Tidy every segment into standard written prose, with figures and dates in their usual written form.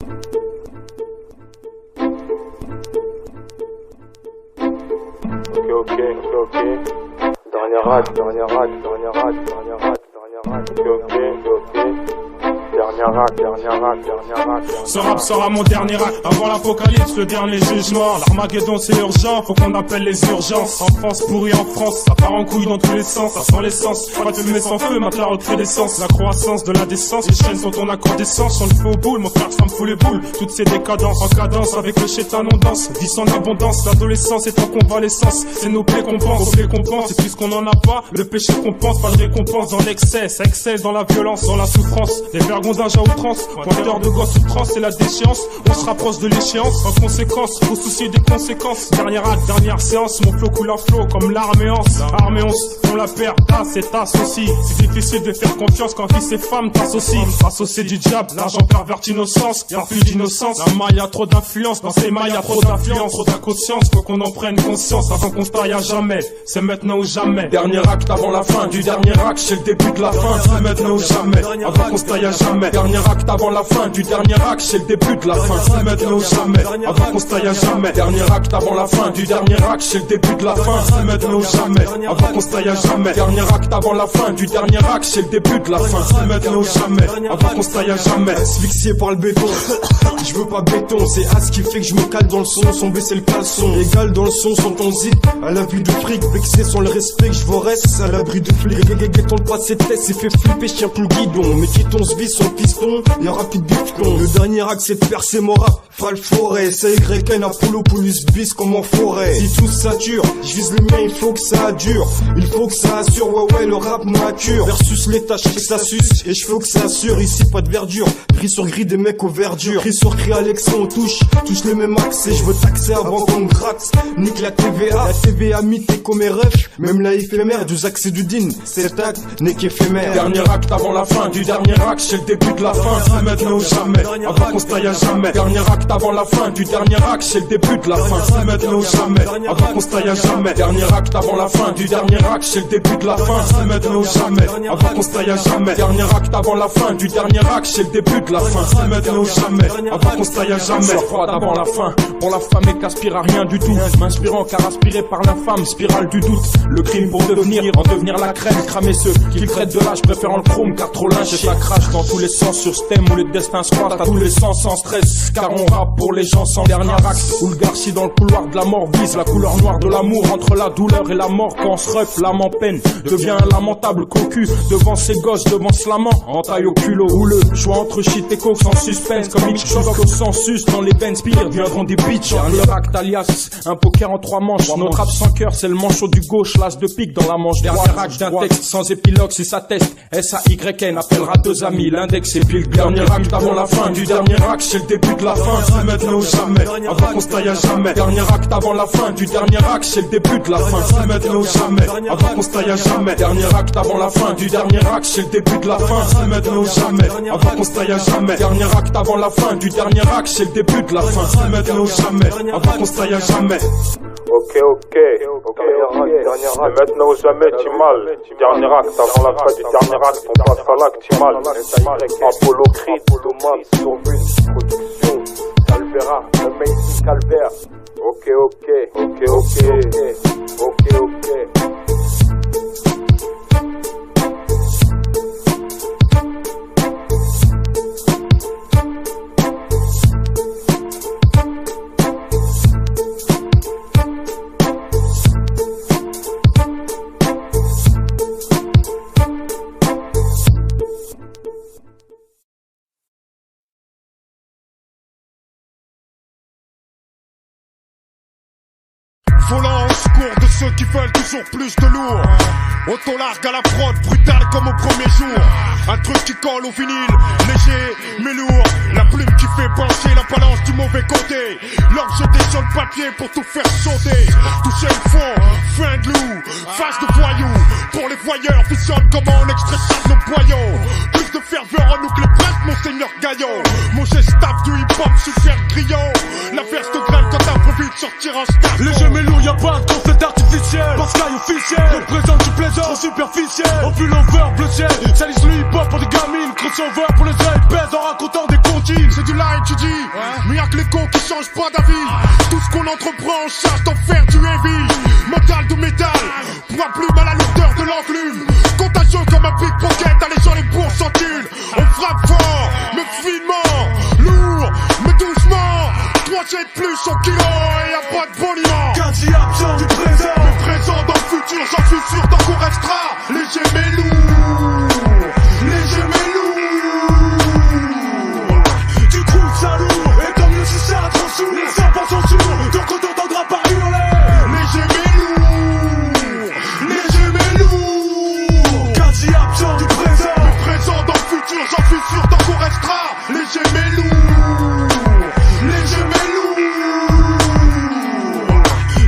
Ok. Dernier rack. Ok. Dernier rack. Ce rap sera mon dernier acte avant l'apocalypse, le dernier jugement. L'Armageddon c'est urgent, faut qu'on appelle les urgences. En France pourri en France, ça part en couille dans tous les sens. Ça sent l'essence, pas de fumée sans feu, matelas recrudescence. La croissance de la décence, les chaînes sont en accord d'essence. On le fait au boule, mon frère ça me fout les boules. Toutes ces décadences, en cadence avec le chétan on danse. Vie sans abondance, l'adolescence est en convalescence. C'est nos plaies qu'on pense, et puisqu'on en a pas, le péché qu'on pense, pas de récompense dans l'excès. Ça excelle dans la violence, dans la souffrance, des vergondages à outrance. Pointeur de gosse outrance, c'est la déchéance. On se rapproche de l'échéance, en conséquence, faut soucier des conséquences. Dernier acte, dernière séance, mon flow coule à flot comme l'arméance. Arméance, on la perd, c'est tasse aussi. C'est difficile de faire confiance quand fils et femmes t'associent. Associé du diable, l'argent pervert l'innocence. Y'a plus d'innocence, la maille a trop d'influence. Dans ces mailles y'a trop d'influence, trop d'inconscience. Faut qu'on en prenne conscience avant qu'on se taille à jamais. C'est maintenant ou jamais. Dernier acte avant la fin du dernier acte, c'est le début de la fin. C'est maintenant ou jamais, avant qu'on se taille à jamais. Dernier acte avant la fin du dernier acte, c'est le début de la fin. C'est maintenant ou jamais, avant qu'on se taille à jamais. Dernier acte avant la fin du dernier acte, c'est le début de la fin. C'est maintenant ou jamais, avant qu'on se taille à jamais. Dernier acte avant la fin du dernier acte, c'est le début de la fin. C'est maintenant ou jamais, avant qu'on se taille à jamais. Asphyxié par le béton, je veux pas béton. C'est As qui fait que je me cale dans le son, sans baisser le caleçon. Égal dans le son, sans ton zip, à la vue du fric. Vexé sans le respect que je vous reste à l'abri de flics. Ton pas ses tests, c'est fait flipper, chien plus le guidon. Mais qui ton se vise son piston, y'aura plus de bifton. Le dernier acte c'est de percer mon rap, Fal forêt. C'est YN Apollo, Polus bis comme en forêt. Si tout sature, je vise le mien, il faut que ça dure. Il faut que ça assure, ouais, le rap mature. Versus l'état, je sais que ça suce, et je veux que ça assure. Ici pas de verdure, gris sur gris des mecs aux verdures. Gris sur gris Alexa on touche les mêmes axes. Et je veux taxer avant qu'on me gratte. Nique la TVA, mythe comme mes refs. Même la éphémère, du Zac et du Din. Cet acte n'est qu'éphémère. Dernier acte avant la fin du dernier acte, c'est le début de la fin. C'est maintenant ou jamais, avant qu'on se taille à jamais. Dernier acte avant la fin du dernier acte, c'est le début de la fin. C'est maintenant ou jamais, avant qu'on se taille à jamais. Dernier acte avant la fin du dernier acte, c'est le début de la fin. C'est maintenant ou jamais, avant qu'on se taille à jamais. Dernier acte avant la fin du dernier acte, c'est le début de la fin. C'est maintenant ou jamais, avant qu'on se taille à jamais. Froide avant la fin, pour la femme et qu'aspire à rien du tout. M'inspirant car aspiré par l'infâme, spirale du doute. Le crime pour devenir, en devenir la crème. Cramer ceux qui traitent de l'âge, préférant le chrome car trop lynche. Et ça crache dans tous les sens sur ce thème où les destins se croisent à tous les sens sans stress. Car on rappe pour les gens sans dernier acte. Où le garci dans le couloir de la mort vise la couleur noire de l'amour. Entre la douleur et la mort, quand on se ref, l'âme en peine devient un lamentable cocu. Devant ses gosses, devant ce lament, en taille au culot. Ou le choix entre shit et coke sans suspense. Comme Hitchcock au sensus dans les veines spires viendront des bitches. Dernier acte alias, un poker en 3 manches. Notre rap sans cœur, c'est le manchot du gauche, l'as de pique dans la manche droite. Dernier acte d'un texte sans épilogue, si ça teste. S-A-Y-N appellera 2 amis, l'index et puis le dernier acte avant la fin du dernier acte, c'est le début de la fin. C'est maintenant ou jamais, avant qu'on se taille à jamais. Dernier acte avant la fin du dernier acte, c'est le début de la fin. C'est maintenant ou jamais, avant qu'on se taille à jamais. Dernier acte avant la fin du dernier acte, c'est le début de la fin. C'est maintenant ou jamais, avant qu'on se taille à jamais. Dernier acte avant la fin du dernier acte, c'est le début de la fin. C'est maintenant ou jamais, avant qu'on se taille à jamais. Ok. Dernier acte. Maintenant ou jamais, tu mal. Dernier acte, avant la fin du dernier acte, on passe à l'acte, tu mal. Apollo Creed, Thomas, Turbine, Production, Calvera, le mec Calvert. Ok. Volant au secours de ceux qui veulent toujours plus de lourd. Auto-largue à la prod, brutal comme au premier jour. Un truc qui colle au vinyle, léger mais lourd. La plume qui fait pencher la balance du mauvais côté. L'orgue jeté sur le papier pour tout faire sauter. Toucher le fond, fin de loup, face de voyou. Pour les voyeurs, visionne comment on extrait ça de nos boyaux. Plus de ferveur en nous que le presse, Monseigneur Gaillon. Mon gestaf du hip-hop super grillant. La verse de grêle quand t'as envie de sortir un star. Les jeux mélos, y'a pas de conflit artificiel. Pascal officiel, représente du plaisant trop superficiel. Au pullover bleu ciel, salisse le hip-hop pour des gamines. Crossover pour les iPads en racontant des comptines. C'est du live, tu dis, mais y'a que les cons qui changent pas d'avis. Tout ce qu'on entreprend, on cherche d'en faire du heavy. Modal de métal, poids plume à la lourdeur de l'enclume. Contagieux comme un pickpocket, allégeant les pourcentiles. On frappe fort, mais finement, lourd, mais doucement. 3 jets de plus au kilo et y'a pas de boniment. Quasi absent du présent, Le présent dans le futur, j'en suis sûr, tant qu'on restera. Léger mais lourd, léger mais lourd. tu trouves ça lourd. Et tant mieux si ça a trop sourd. Les serpents sont sourds, donc on t'entendra pas hurler. Léger mais lourd, léger mais lourd. Quasi absent du présent, Le présent dans le futur, j'en suis sûr, tant qu'on restera. Léger mais lourd, léger mais lourd.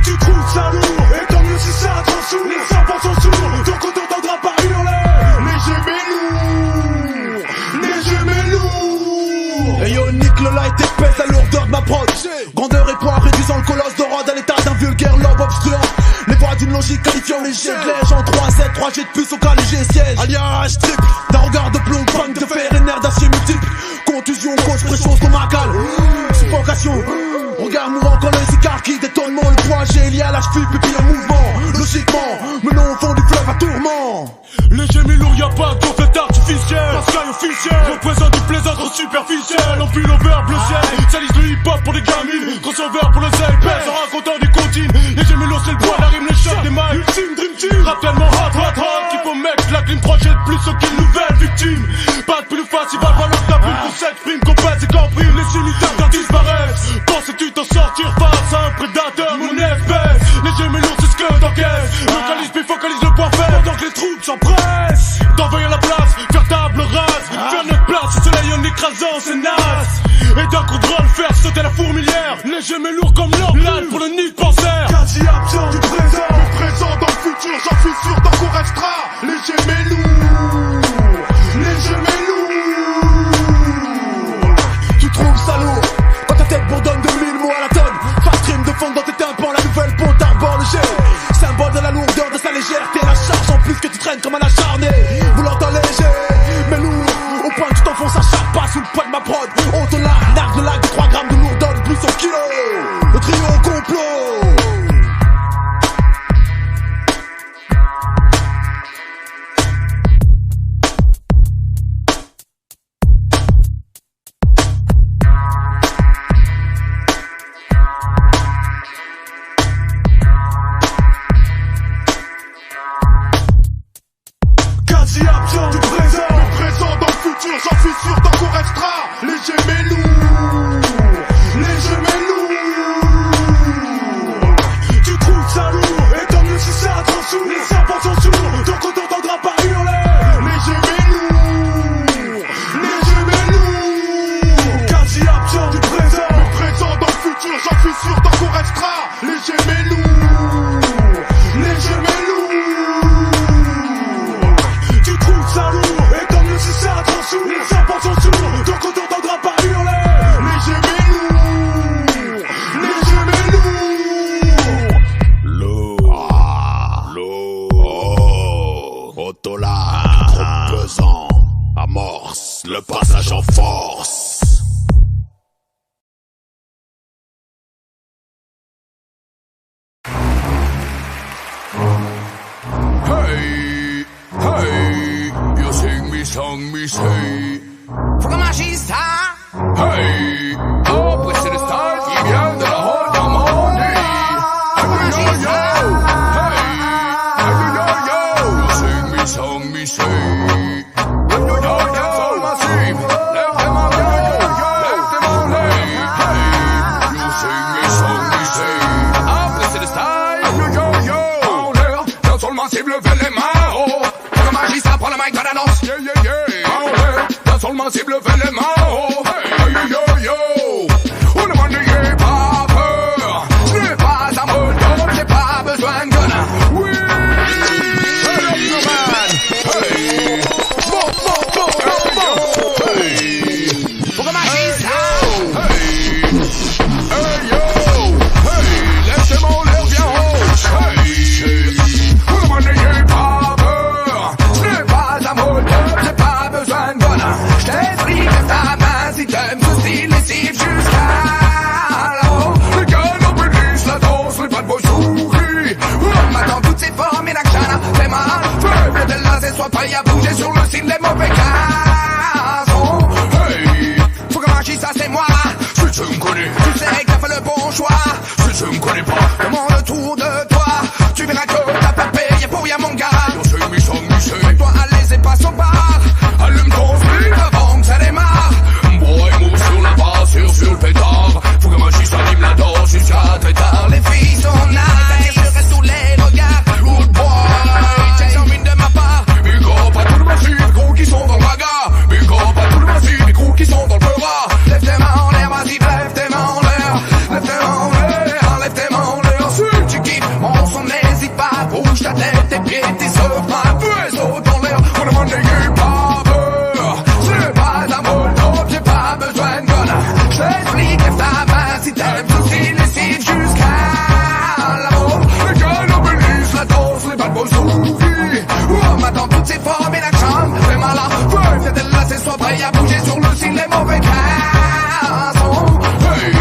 tu trouves ça lourd. Et tant mieux si ça a trop sourd. Les serpents sont sourds, donc on t'entendra pas hurler. Léger mais lourd, léger mais lourd. Et yo, nique le light et pèse la lourdeur de ma prod. Grandeur et poids réduisant le colosse de Rhodes à l'état d'un vulgaire lobe obstruant. Les voies d'une logique qualifiant les jets de lèche en 3-7, 3 jets de plus au cas léger siège. Alliage triple, d'un regard de plomb, punk de fer et nerfs d'acier multiples. Contusion, cause pression stomacale, suffocation. Regard mourant quand les écarts qui détonnement. Le poids G lié à la cheville, pupille en mouvement. Logiquement, menons au fond du fleuve à tourment. Léger mais lourd, y'a pas de conflit artificiel. Pascal officiel, représente du plaisant trop superficiel. En pullover bleu ciel, salisse le hip-hop pour des gamines. Crossover pour les iPads en racontant des comptines. Léger mais lourd, c'est le poids, la rime, les chocs des mics. Ultime dream team, rap tellement hot qu'il faut mettre la clim 3 jets de plus qu'une nouvelle victime. Pas de plus face, il va falloir que ta plume qu'on s'exprime, qu'on pèse et qu'on prime. Les unitaires disparaissent. Pensais-tu t'en sortir face à un prédateur, mon espèce? Léger mais lourd, c'est ce que t'encaisses. Localise puis focalise le point faible pendant que les troupes s'empressent. D'envahir la place, faire table rase, faire notre place, le soleil en écrasant, c'est naze. Et d'un coup de drôle, faire sauter la fourmilière. Léger mais lourd comme l'or, live pour le nid de cancer. Quasi absent du présent, Le présent dans le futur, j'en suis sûr, tant qu'on restera. Léger mais lourd, léger mais lourd. Tu trouves ça lourd quand ta tête bourdonne de 1000 mots à la tonne. Fast trim de fond dans tes tympans, la nouvelle ponte à bord le jet. Symbole de la lourdeur de sa légèreté, la charge en plus que tu traînes comme un acharné. Voulant léger, mais lourd, au point que tu t'enfonces à chaque pas sous le poids de ma prod. On te largue de lac de 3 grammes de lourdeur de plus au kilo. Le trio au complot. quasi absent du présent. Le présent dans le futur, j'en suis sûr, tant qu'on restera. Léger mais lourd, léger mais lourd. Tu trouves ça lourd, et tant mieux si ça a trop sourd. Les serpents sont sourds, donc on t'entendra pas hurler. Léger mais lourd, léger mais lourd. Quasi absent du présent. Le présent dans le futur, j'en suis sûr, tant qu'on restera. Léger mais lourd, léger mais lourd. Tu trouves ça lourd, et tant mieux si ça a trop sourd. Les serpents sont sourds, donc on t'entendra pas hurler. Léger mais lourd, léger mais lourd. Lourd, autolac, trop pesant, amorce le passage en force. Hey, hey, you sing me song, me say. From the machista. Hey, oh, c'est le style qui vient de la haute harmonie. Hey, yo, you sing me song, me say. Yo, soul massive, left them out, yo, left them out, hey, you sing me song, me say. Ah, c'est le style, yo, en l'air, dans soul massive, levez les mains, oh. From the machista, prends le mic dans l'annonce. Yeah, en l'air, dans soul massive, levez les mains, oh. Hey, yo, on ne m'en ayez pas peur. Je n'ai pas à me donner, j'ai pas besoin de gun. Oui, hey, man. Hey, lessive jusqu'à là-haut. Les gars n'embellissent la danse, les bad boys sourient. Maintenant toutes ces formes, et la chana fait mal. Faible de là, c'est soit prêt à bouger sur le style des mauvais garçons. Hey, faut que marche, ça c'est moi. Si tu me connais, tu sais que t'as fait le bon choix. Si tu me connais pas, demande autour de toi. Tu verras que t'as pas payé pour rien mon gars. Toi à l'aise et passe au bar. Allume ton split avant que ça démarre. Boy, move sur la basse, sur le pétard. Faut que magie s'anime la danse jusqu'à très tard. Les filles sont nice, je reste sous les regards. Good boy, check some mine de ma part. Big up à tout le massif, gros qui sont dans le bagarre. Big up à tout le massif, les gros qui sont dans le peura. Lève tes mains en l'air, vas-y, lève tes mains en l'air. Lève tes mains en l'air, lève tes mains en l'air. Si tu kiffes, mon son n'hésite pas. Bouge ta tête, tes pieds, tes seins. Fais saut dans l'air, on ne m'en n'ayez pas peur. C'est pas un molotov, j'ai pas besoin de gun. Je t'explique, lève ta main si t'aimes ceci, lessive jusqu'à là-haut. Les gars n'embellissent la danse, les bad boys sourient. Maintenant toutes ces formes et la chambre fait mal à feu. Fais de là, c'est soit prêt à bouger sur le style des mauvais garçons. Hey.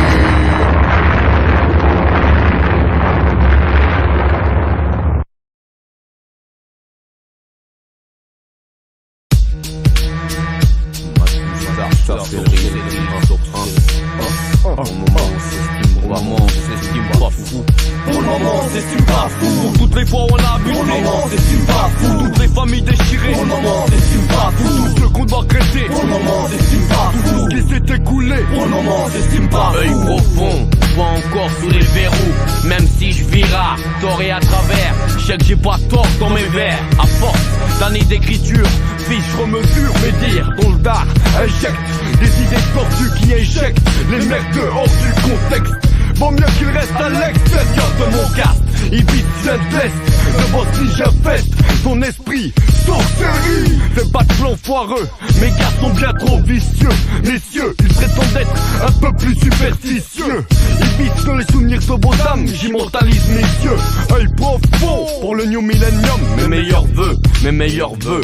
Pour le moment, on s'estime pas fou. Pour toutes les fois où on a abusé, pour le moment, on s'estime pas fou. Toutes les familles déchirées, pour le moment, on s'estime pas fou. Tout ce qu'on doit regretter, pour le moment, on s'estime pas fou. Tout ce qui s'est écoulé, pour le moment, on s'estime pas fou. Œil profond, vois encore sous les verrous. Même si je vira, tort et à travers, je sais que j'ai pas tort dans mes vers. À force d'années d'écriture, fils, je remesure mes dires. Dont le dard injecte des idées tordues qui éjectent les mecs dehors du contexte. Vaut mieux qu'il reste à l'extérieur de mon casque. Il vit bien test, devant si j'infeste son esprit sorcellerie. Fais pas de plan foireux, mes gars sont bien trop vicieux. Messieurs, ils prétendent être un peu plus superstitieux. Ils vivent dans les souvenirs de vos âmes, j'immortalise mes yeux. Œil profond pour le New Millennium. Mes meilleurs vœux.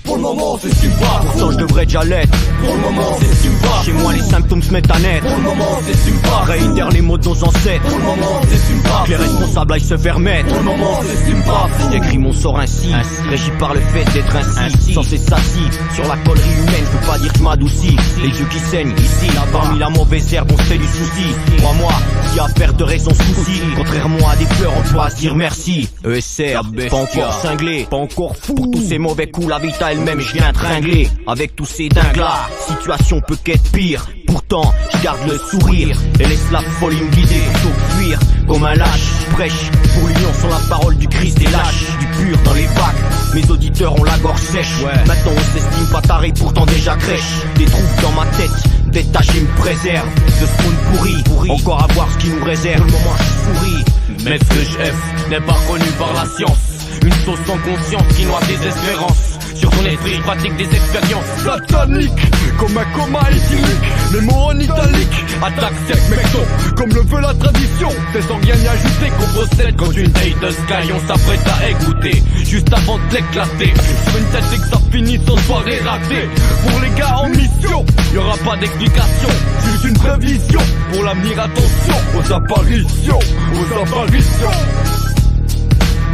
Pour le moment, on s'estime pas. Pourtant je devrais déjà l'être. Pour le moment, on s'estime pas. Chez moi les symptômes se mettent à naître. Pour le moment, on s'estime pas. Réitère les mots de nos ancêtres. Pour le moment, on s'estime pas. Que les responsables aillent se faire mettre. Pour le moment, on s'estime pas. J'écris mon sort ainsi, régi par le fait d'être ainsi. Censé s'assis sur la collerie humaine, je peux pas dire que je m'adoucis. Les yeux qui saignent ici, là parmi la mauvaise herbe on se fait du souci. Crois-moi, s'il y a perte de raison souci, contrairement à des fleurs on pourra se dire merci. ESR, pas encore cinglé, pas encore fou. Pour tous ces mauvais coups la vie à elle-même je viens tringler. Avec tous ces dingues là, situation peut qu'être pire. Pourtant, je garde le sourire et laisse la folie me guider plutôt que fuir. Comme un lâche, je prêche pour l'union sans la parole du Christ des lâches. Du pur dans les vagues, mes auditeurs ont la gorge sèche. Maintenant on s'estime pas taré, pourtant déjà crèche. Des trous dans ma tête, détaché me préserve de ce monde pourri. Encore à voir ce qui nous réserve. Pour le moment je souris, mais ce que je F n'est pas connu par la science. Une sauce sans conscience qui noie des espérances. Sur ton esprit, pratique des expériences sataniques, comme un coma éthylique. Les mots en italique, attaque sec mecton, comme le veut la tradition. C'est sans rien y ajouter qu'on procède quand une taille de sky on s'apprête à écouter. Juste avant de l'éclater, sur une tête et que ça finisse en soirée ratée. Pour les gars en mission, y'aura pas d'explication, juste une prévision. Pour l'avenir attention, aux apparitions.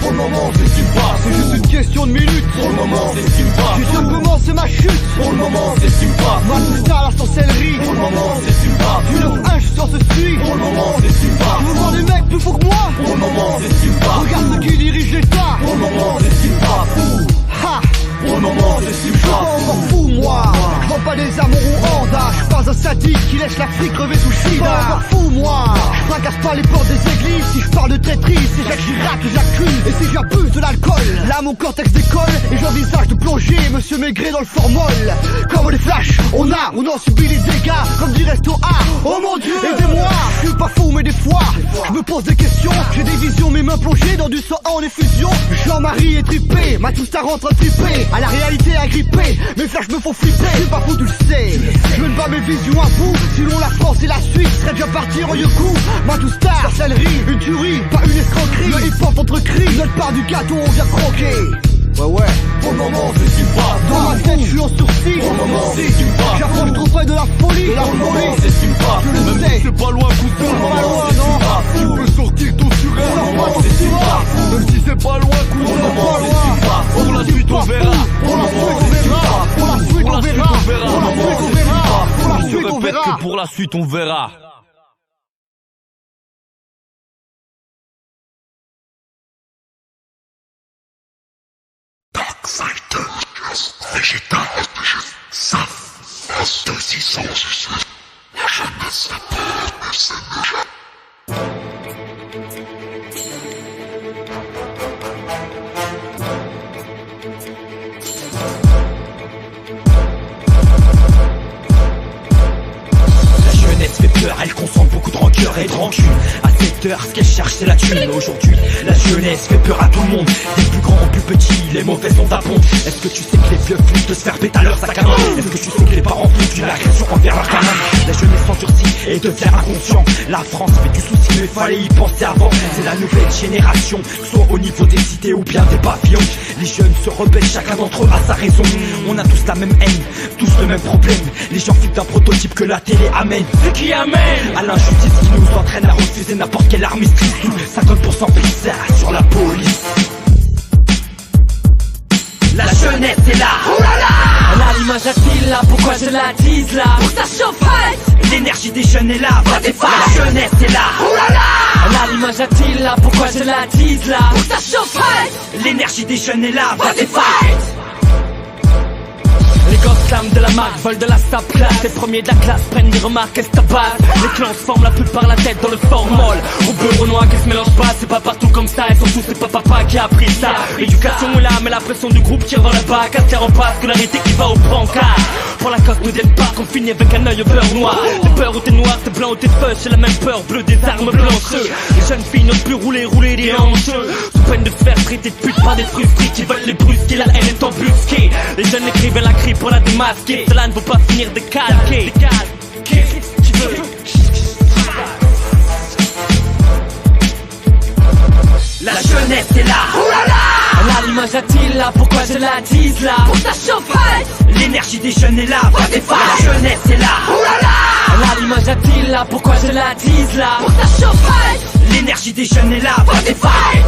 Pour le moment, on s'estime pas. C'est juste une question de minutes. Pour le moment, on s'estime pas. J'ai simplement c'est ma chute. Pour le moment, on s'estime pas. Ma star la sorcellerie. Pour le moment, on s'estime pas. Du 9-1, je sors ce suit. Pour le moment, on s'estime pas. Je vois des mecs plus fous que moi. Pour le moment, on s'estime pas. Regarde ceux qui dirigent l'État. Pour le moment, on s'estime pas. Fou. Ha. Pour le moment, on s'estime pas. Je suis pas encore fou, moi. Je vends pas des armes au Rwanda. Je suis pas un sadique qui laisse l'Afrique crever sous Chida. Je suis pas encore fou, moi. Je fracasse pas les portes des églises. Si je parle de traîtrise, c'est Jacques Chirac que j'accuse. Et si j'abuse de l'alcool, là mon cortex décolle. Et j'envisage de plonger Monsieur Maigret dans le formol. Comme les flashs, on en subit les dégâts. Comme dit Resto A. Oh mon Dieu, aidez-moi. Je suis pas fou, mais des fois, je me pose des questions. J'ai des visions, mes mains plongées dans du sang en effusion. Jean-Marie est trippé, ma tout-star rentre trippé. À la réalité agrippée, mes flashs me font flipper. Je suis pas fou, tu le sais. Je mène pas mes visions à bout. Sinon la France et la Suisse seraient déjà partis en Yoku. Ma tout-star, sorcellerie, une tuerie, pas une escroquerie. Le hip-hop entre cris, notre part du gâteau on vient croquer. Ouais. Pour le moment, c'est pas. Dans ma tête, je suis en sursis. Pour le moment, c'est pas. J'approche trop près de la folie. Pour le moment, c'est pas. Je le sais. C'est pas loin, cousin. Pas loin, non. Tu peux sortir ton suret. Pour le moment, c'est pas. Même si c'est pas loin, cousin. Pour le moment, c'est pas. Pour la suite, on verra. Pour la suite, on verra. Pour la suite, on verra. Pour la suite, on verra. Pour la suite, on verra. Pour la suite, on verra. Végétal, ça, S260, la jeunesse n'est pas, mais c'est déjà. Fait peur, elle concentre beaucoup de rancœur et de rancune. À cette heure, ce qu'elle cherche c'est la thune. Mais aujourd'hui, la jeunesse fait peur à tout le monde. Des plus grands aux plus petits, les mauvais sont à pont. Est-ce que tu sais que les vieux flippent de se faire péter à leur sac à main? Est-ce que tu sais que les parents font une agression envers leur gamin? La jeunesse s'endurcit et devient inconscient. La France fait du souci mais fallait y penser avant. C'est la nouvelle génération, soit au niveau des cités ou bien des pavillons. Les jeunes se rebellent, chacun d'entre eux a sa raison. On a tous la même haine, tous le même problème. Les gens flippent d'un prototype que la télé amène. Qui amène à l'injustice qui nous entraîne à refuser n'importe quel armistice. 50% pizza sur la police. La jeunesse est là. Oh là là. Elle a l'image à là, pourquoi je la dise là? Pour ta chauffette. L'énergie des jeunes est là, va des failles. La jeunesse est là. Oh là là. Elle a l'image à là, pourquoi je la dise là? Pour ta chauffette. L'énergie des jeunes est là, va des failles. Les gosses clament de la marque, volent de la sap classe. Les premiers de la classe prennent des remarques, qu'est-ce que ça passe? Les clans se forment la plupart la tête dans le formol. Au beurre au noir qui se mélange pas, c'est pas partout comme ça. Et surtout c'est pas papa qui a appris ça. L'éducation est là, mais la pression du groupe tire vers le bas. Casse-terre en passe, scolarité qui va au brancard. Pour la cause ne viennent pas qu'on finit avec un œil au beurre noir. T'es peur ou t'es noir, t'es blanc ou t'es feuille. C'est la même peur bleue des armes blanches. Les jeunes filles n'osent plus rouler des hanches. Sous peine de se faire traiter de pute par des frustrés qui veulent les brusquer. La haine est embusquée. Les jeunes écrivent la crie pour la démasquer. Cela ne vaut pas finir de calquer. Tu veux. La jeunesse est là. Oh là là. Elle a l'image à là, pourquoi je la dise là? Pour ta chauffette. L'énergie des jeunes est là, va des failles. La jeunesse est là. Oh là là. Elle a l'image à là, pourquoi je la dise là? Pour ta chauffette. L'énergie des jeunes est là, va des failles.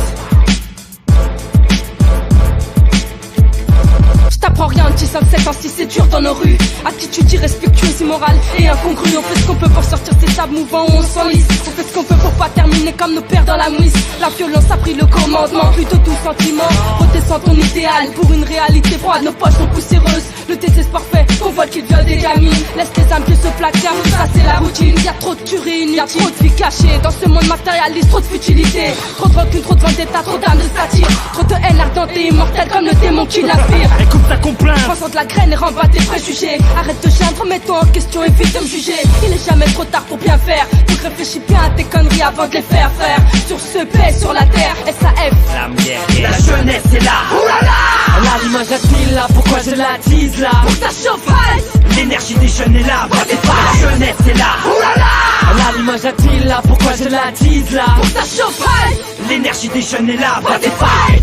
T'apprends rien, petit 5-7 ans si c'est dur dans nos rues. Attitude irrespectueuse, immorale et incongrue. On fait ce qu'on peut pour sortir ces sables mouvants où on s'enlise. On fait ce qu'on peut pour pas terminer comme nos pères dans la mouise. La violence a pris le commandement, plus de doux sentiments. Redescends ton idéal pour une réalité froide. Nos poches sont poussiéreuses, le désespoir fait qu'on voit qu'il viole des gamines. Laisse les âmes qui se placardent, tout ça c'est la routine. Y'a trop de tueries inutiles, y'a trop de vie cachée. Dans ce monde matérialiste, trop de futilité. Trop de rancune, trop de vendetta, trop d'âmes de satire. Trop de haine ardente et immortelle comme le démon qui l'aspire. Prends de la graine et renvoie tes préjugés. Arrête de geindre, mets-toi en question, évite de me juger. Il est jamais trop tard pour bien faire. Donc réfléchis bien à tes conneries avant de les faire, frère. Sur ce paix, sur la terre, SAF. La jeunesse est là. Oh là là. Elle a l'image à là, pourquoi je la dise là? Pour ta chauffette. L'énergie des jeunes est là, va des failles. La jeunesse est là. Oh là là. Elle a l'image à là, pourquoi je la dise là? Pour ta chauffette. L'énergie des jeunes est là, va des failles.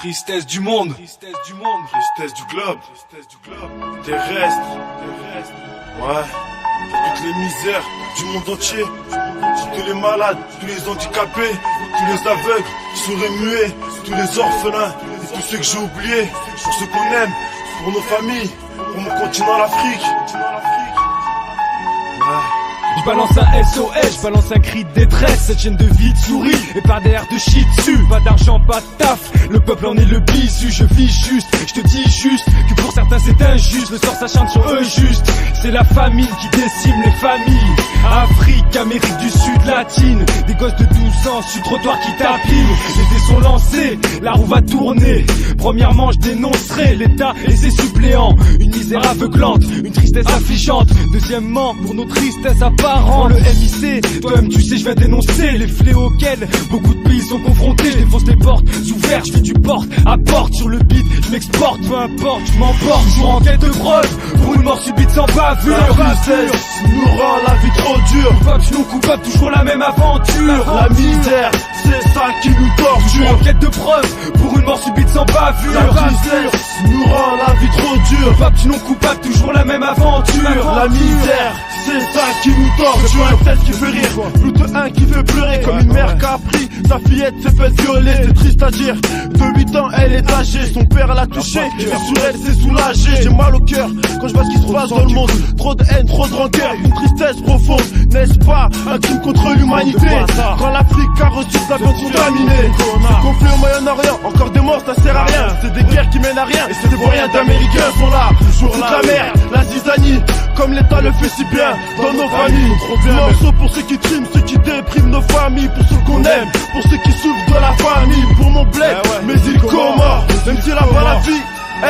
Tristesse du monde, tristesse du globe, terrestre, ouais, pour toutes les misères du monde entier, pour tous les malades, tous les handicapés, tous les aveugles, sourds et muets, tous les orphelins, et tous ceux que j'ai oubliés, pour ceux qu'on aime, pour nos familles, pour mon continent l'Afrique. Ouais. Je balance un SOS, je balance un cri de détresse. Cette chaîne de vie de souris et par derrière de shit dessus. Pas d'argent, pas de taf, le peuple en est le bisu. Je vis juste, je te dis juste que pour certains c'est injuste. Le sort s'acharne sur eux juste. C'est la famine qui décime les familles. Afrique, Amérique du Sud, latine. Des gosses de 12 ans sur le trottoir qui tapinent. Les dés sont lancés, la roue va tourner. Premièrement je dénoncerai l'État et ses suppléants. Une misère aveuglante, une tristesse affligeante. Deuxièmement, pour nos tristesses apparentes, le MIC, toi-même tu sais je vais dénoncer les fléaux auxquels beaucoup de pays sont confrontés. Je défonce les portes ouvertes, je fais du porte à porte sur le beat, je m'exporte, peu importe, je m'emporte. Toujours en quête de preuves, pour une mort subite sans bavure. La tristesse nous rend la vie trop dure. Coupable, sinon coupable, toujours la même aventure. La misère, c'est ça qui nous torture. Toujours en quête de preuves, pour une mort subite sans bavure. La tristesse nous rend la vie trop dure. Coupable, sinon coupable, toujours la même aventure. La misère, c'est ça qui nous torture. Un tête qui fait rire, plutôt un qui fait pleurer. Comme une mère qui a pris sa fillette s'est fait violer. C'est triste à dire, de 8 ans elle est âgée. Son père l'a touchée, et sur elle s'est soulagée. J'ai mal au cœur quand je vois ce qui se passe dans le monde. Trop de haine, trop de rancœur, une tristesse profonde. N'est-ce pas un crime contre l'humanité? Quand l'Afrique a reçu de la viande contaminée. Ce conflit au Moyen-Orient, encore des morts, ça sert à rien. C'est des guerres qui mènent à rien, et ces vauriens d'Américains sont là pour toute la merde, la zizanie. Comme l'État le fait si bien dans nos familles. Morceau pour ceux qui triment, ceux qui dépriment nos familles. Pour ceux qu'on aime, pour ceux qui souffrent de la famille. Pour mon bled, mais il Comores. Même si là-bas la vie,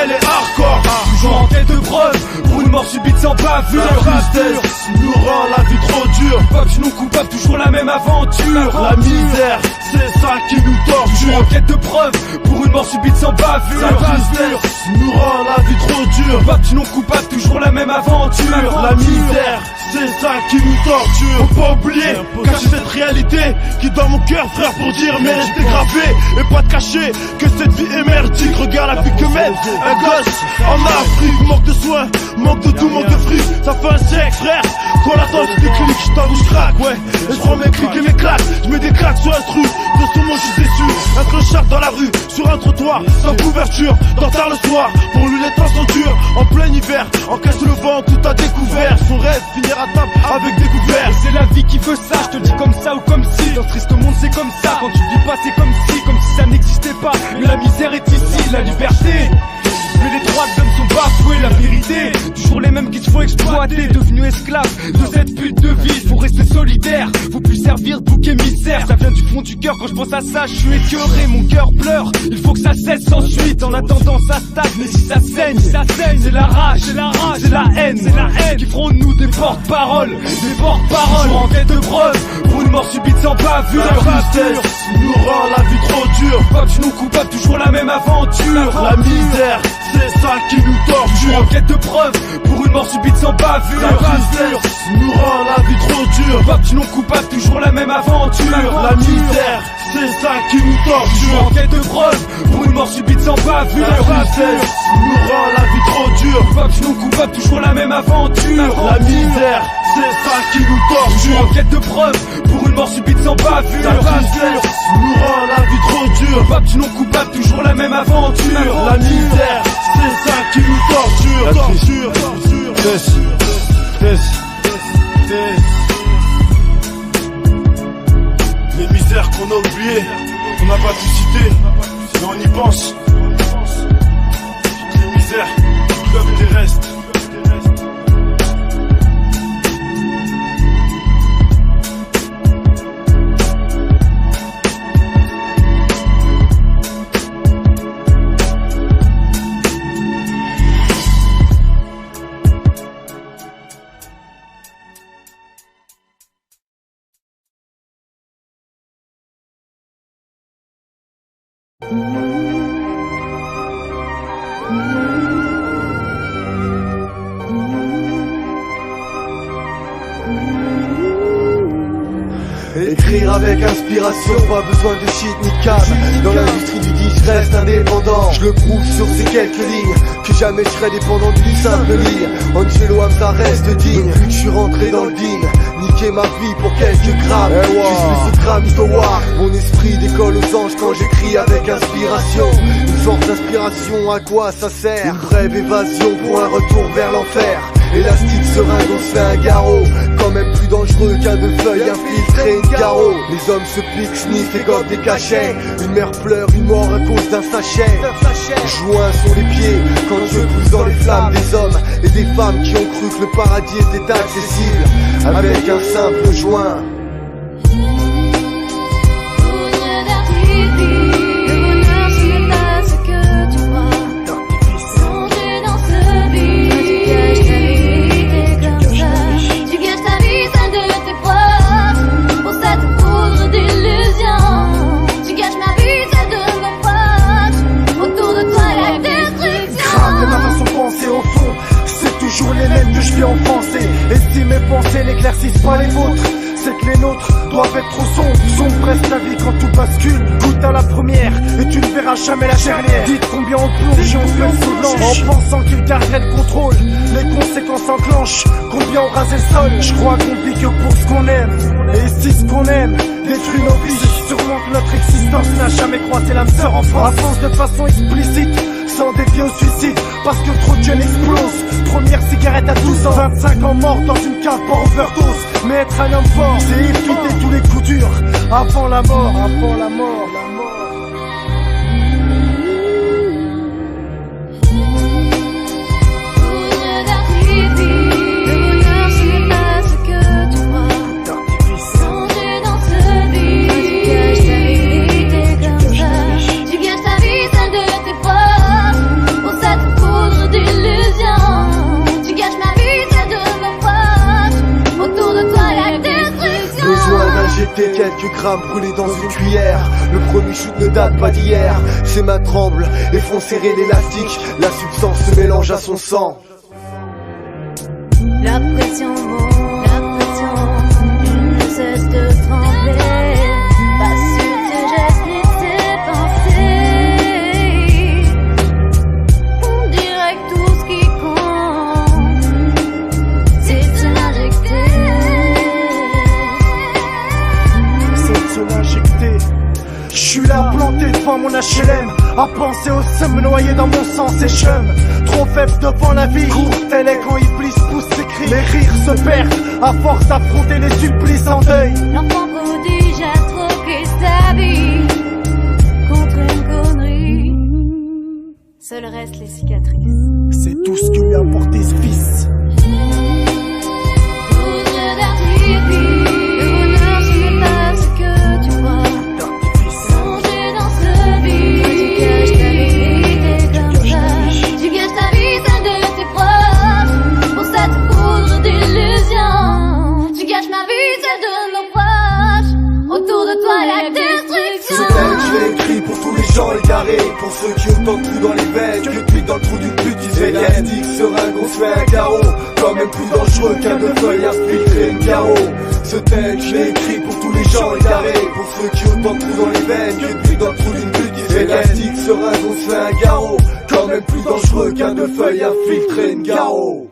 elle est hardcore. Toujours en quête de preuves, pour une mort subite sans bavure. La tristesse nous rend la vie trop dure. Coupable, sinon coupable, toujours la même aventure. La misère, c'est ça qui nous torture. Toujours en quête de preuves, pour une mort subite sans bavure. La tristesse nous rend la vie trop dure. Coupable, sinon coupable, toujours la même aventure. La misère, c'est ça qui nous torture. Faut pas oublier, cacher cette réalité qui est dans mon cœur, frère, pour dire mais rester gravé. Et pas te cacher que cette vie est merdique. Regarde la vie que mène un gosse en Afrique. Manque de soins, manque de tout, manque de fric. Ça fait un siècle, frère, qu'on attend ce déclic. J't'avoue, j'craque, ouais, et j'prends mes clics et mes claques. J'mets des claques sur un truc, de son nom j'suis déçu. Un clochard dans la rue, sur un trottoir, sans couverture, dans tard le soir. Pour lui les temps sont durs, en plein hiver. En cache le vent, tout a découvert. Son rêve, finir à table avec des couverts. C'est la vie qui veut ça, je te dis comme ça ou comme si. Dans ce triste monde c'est comme ça, quand tu vis pas c'est comme si ça n'existait pas. Mais la misère est ici, la liberté. Mais les droits de l'homme sont bafoués, la vérité. Toujours les mêmes qui se font exploiter, devenus esclaves de cette pute de vie. Faut rester solidaire, faut plus servir de bouc émissaire. Ça vient du fond du cœur, quand je pense à ça, je suis écœuré, mon cœur pleure. Il faut que ça cesse sans suite, en attendant ça stagne. Mais si ça saigne, c'est la rage, c'est la haine, qui feront de nous des porte-paroles, Toujours en quête de preuves, pour une mort subite sans bavure. La tristesse nous rend la vie trop dure. Coupable, sinon coupable, toujours la même aventure. La misère, c'est ça qui nous torture. Toujours en quête de preuves, pour une mort subite sans bavure. La tristesse nous rend la vie trop dure. Coupable, sinon coupable, toujours la même aventure. La misère, c'est ça qui nous torture. Toujours en quête de preuves, pour une mort subite sans bavure. La tristesse nous rend la vie trop dure. Coupable, sinon coupable, toujours la même aventure. La misère, c'est ça qui nous torture. Toujours en quête de preuves, pour une mort subite sans bavure. La tristesse nous rend la vie trop dure. Coupable, sinon coupable, toujours la même aventure. La misère, c'est ça qui nous torture. Les misères qu'on a oubliées, qu'on n'a pas pu citer, mais on y pense. Les misères, club terrestre. Écrire avec inspiration, pas besoin de shit ni de cam. Dans l'industrie du disque, je reste indépendant. Je le prouve sur ces quelques lignes, que jamais je serai dépendant d'une simple ligne. Angelo Hamza reste digne, je suis rentré dans le dean. Niquer ma vie pour quelques grammes, je suis ce gramme war. Mon esprit décolle aux anges quand j'écris avec inspiration. Une forte inspiration, à quoi ça sert? Une brève évasion pour un retour vers l'enfer. Élastique, seringue, on se fait un garrot. Quand même plus dangereux qu'un de feuilles infiltré, une carreau. Les hommes se piquent, sniffent et gobent des cachets. Une mère pleure, une mort à cause d'un sachet. Joints sur les pieds, quand Dieu pousse dans les flammes des hommes et des femmes qui ont cru que le paradis était accessible avec un simple joint. Les mêmes que je vis en pensée. Et si mes pensées n'éclaircissent pas les vôtres, c'est que les nôtres doivent être trop sombres. Sombre reste la vie quand tout bascule. Goûte à la première et tu ne verras jamais la dernière. Dites combien on plonge et on fait le saut blanche en pensant qu'ils garderaient le contrôle. Les conséquences enclenchent. Combien on rasait le sol. Je crois qu'on vit que pour ce qu'on aime. Et si ce qu'on aime détruit nos vies, c'est sûrement que notre existence n'a jamais croisé l'âme sœur en France. Avance de façon explicite, sans défier au suicide, parce que trop de jeunes explosent. Première cigarette à 12 ans, 25 ans morts dans une cave par overdose. Mais être un homme fort, c'est éviter tous les coups durs avant la mort, avant la mort, la mort. J'étais quelques grammes brûlés dans une cuillère. Le premier shoot ne date pas d'hier. Ses mains tremblent et font serrer l'élastique. La substance se mélange à son sang. La pression monte, il ne cesse de trembler. Pas sur tes gestes ni tes pensées. On dirait que tout ce qui compte, c'est de se l'injecter. Je suis là planté devant mon HLM, à penser au seum noyé dans mon sang, c'est chum. Trop faible devant la vie, court tel est quand Iblis pousse ses cris. Les rires se perdent à force d'affronter les supplices en deuil. L'enfant prodige a troqué sa vie contre une connerie. Seul reste les cicatrices. C'est tout ce que lui a apporté ce fils. Pour ceux qui ont tant de trous dans les veines, que depuis dans le trou d'une pute qui se fait élastique, seringue, on se fait un carreau. Quand même plus dangereux qu'un de feuilles infiltré, une carreau. Ce texte, je l'ai écrit pour tous les gens égarés. Pour ceux qui ont tant de trous dans les veines, que depuis dans le trou d'une pute qui se fait élastique, seringue, on se fait un carreau. Quand même plus dangereux qu'un de feuilles infiltré, une carreau.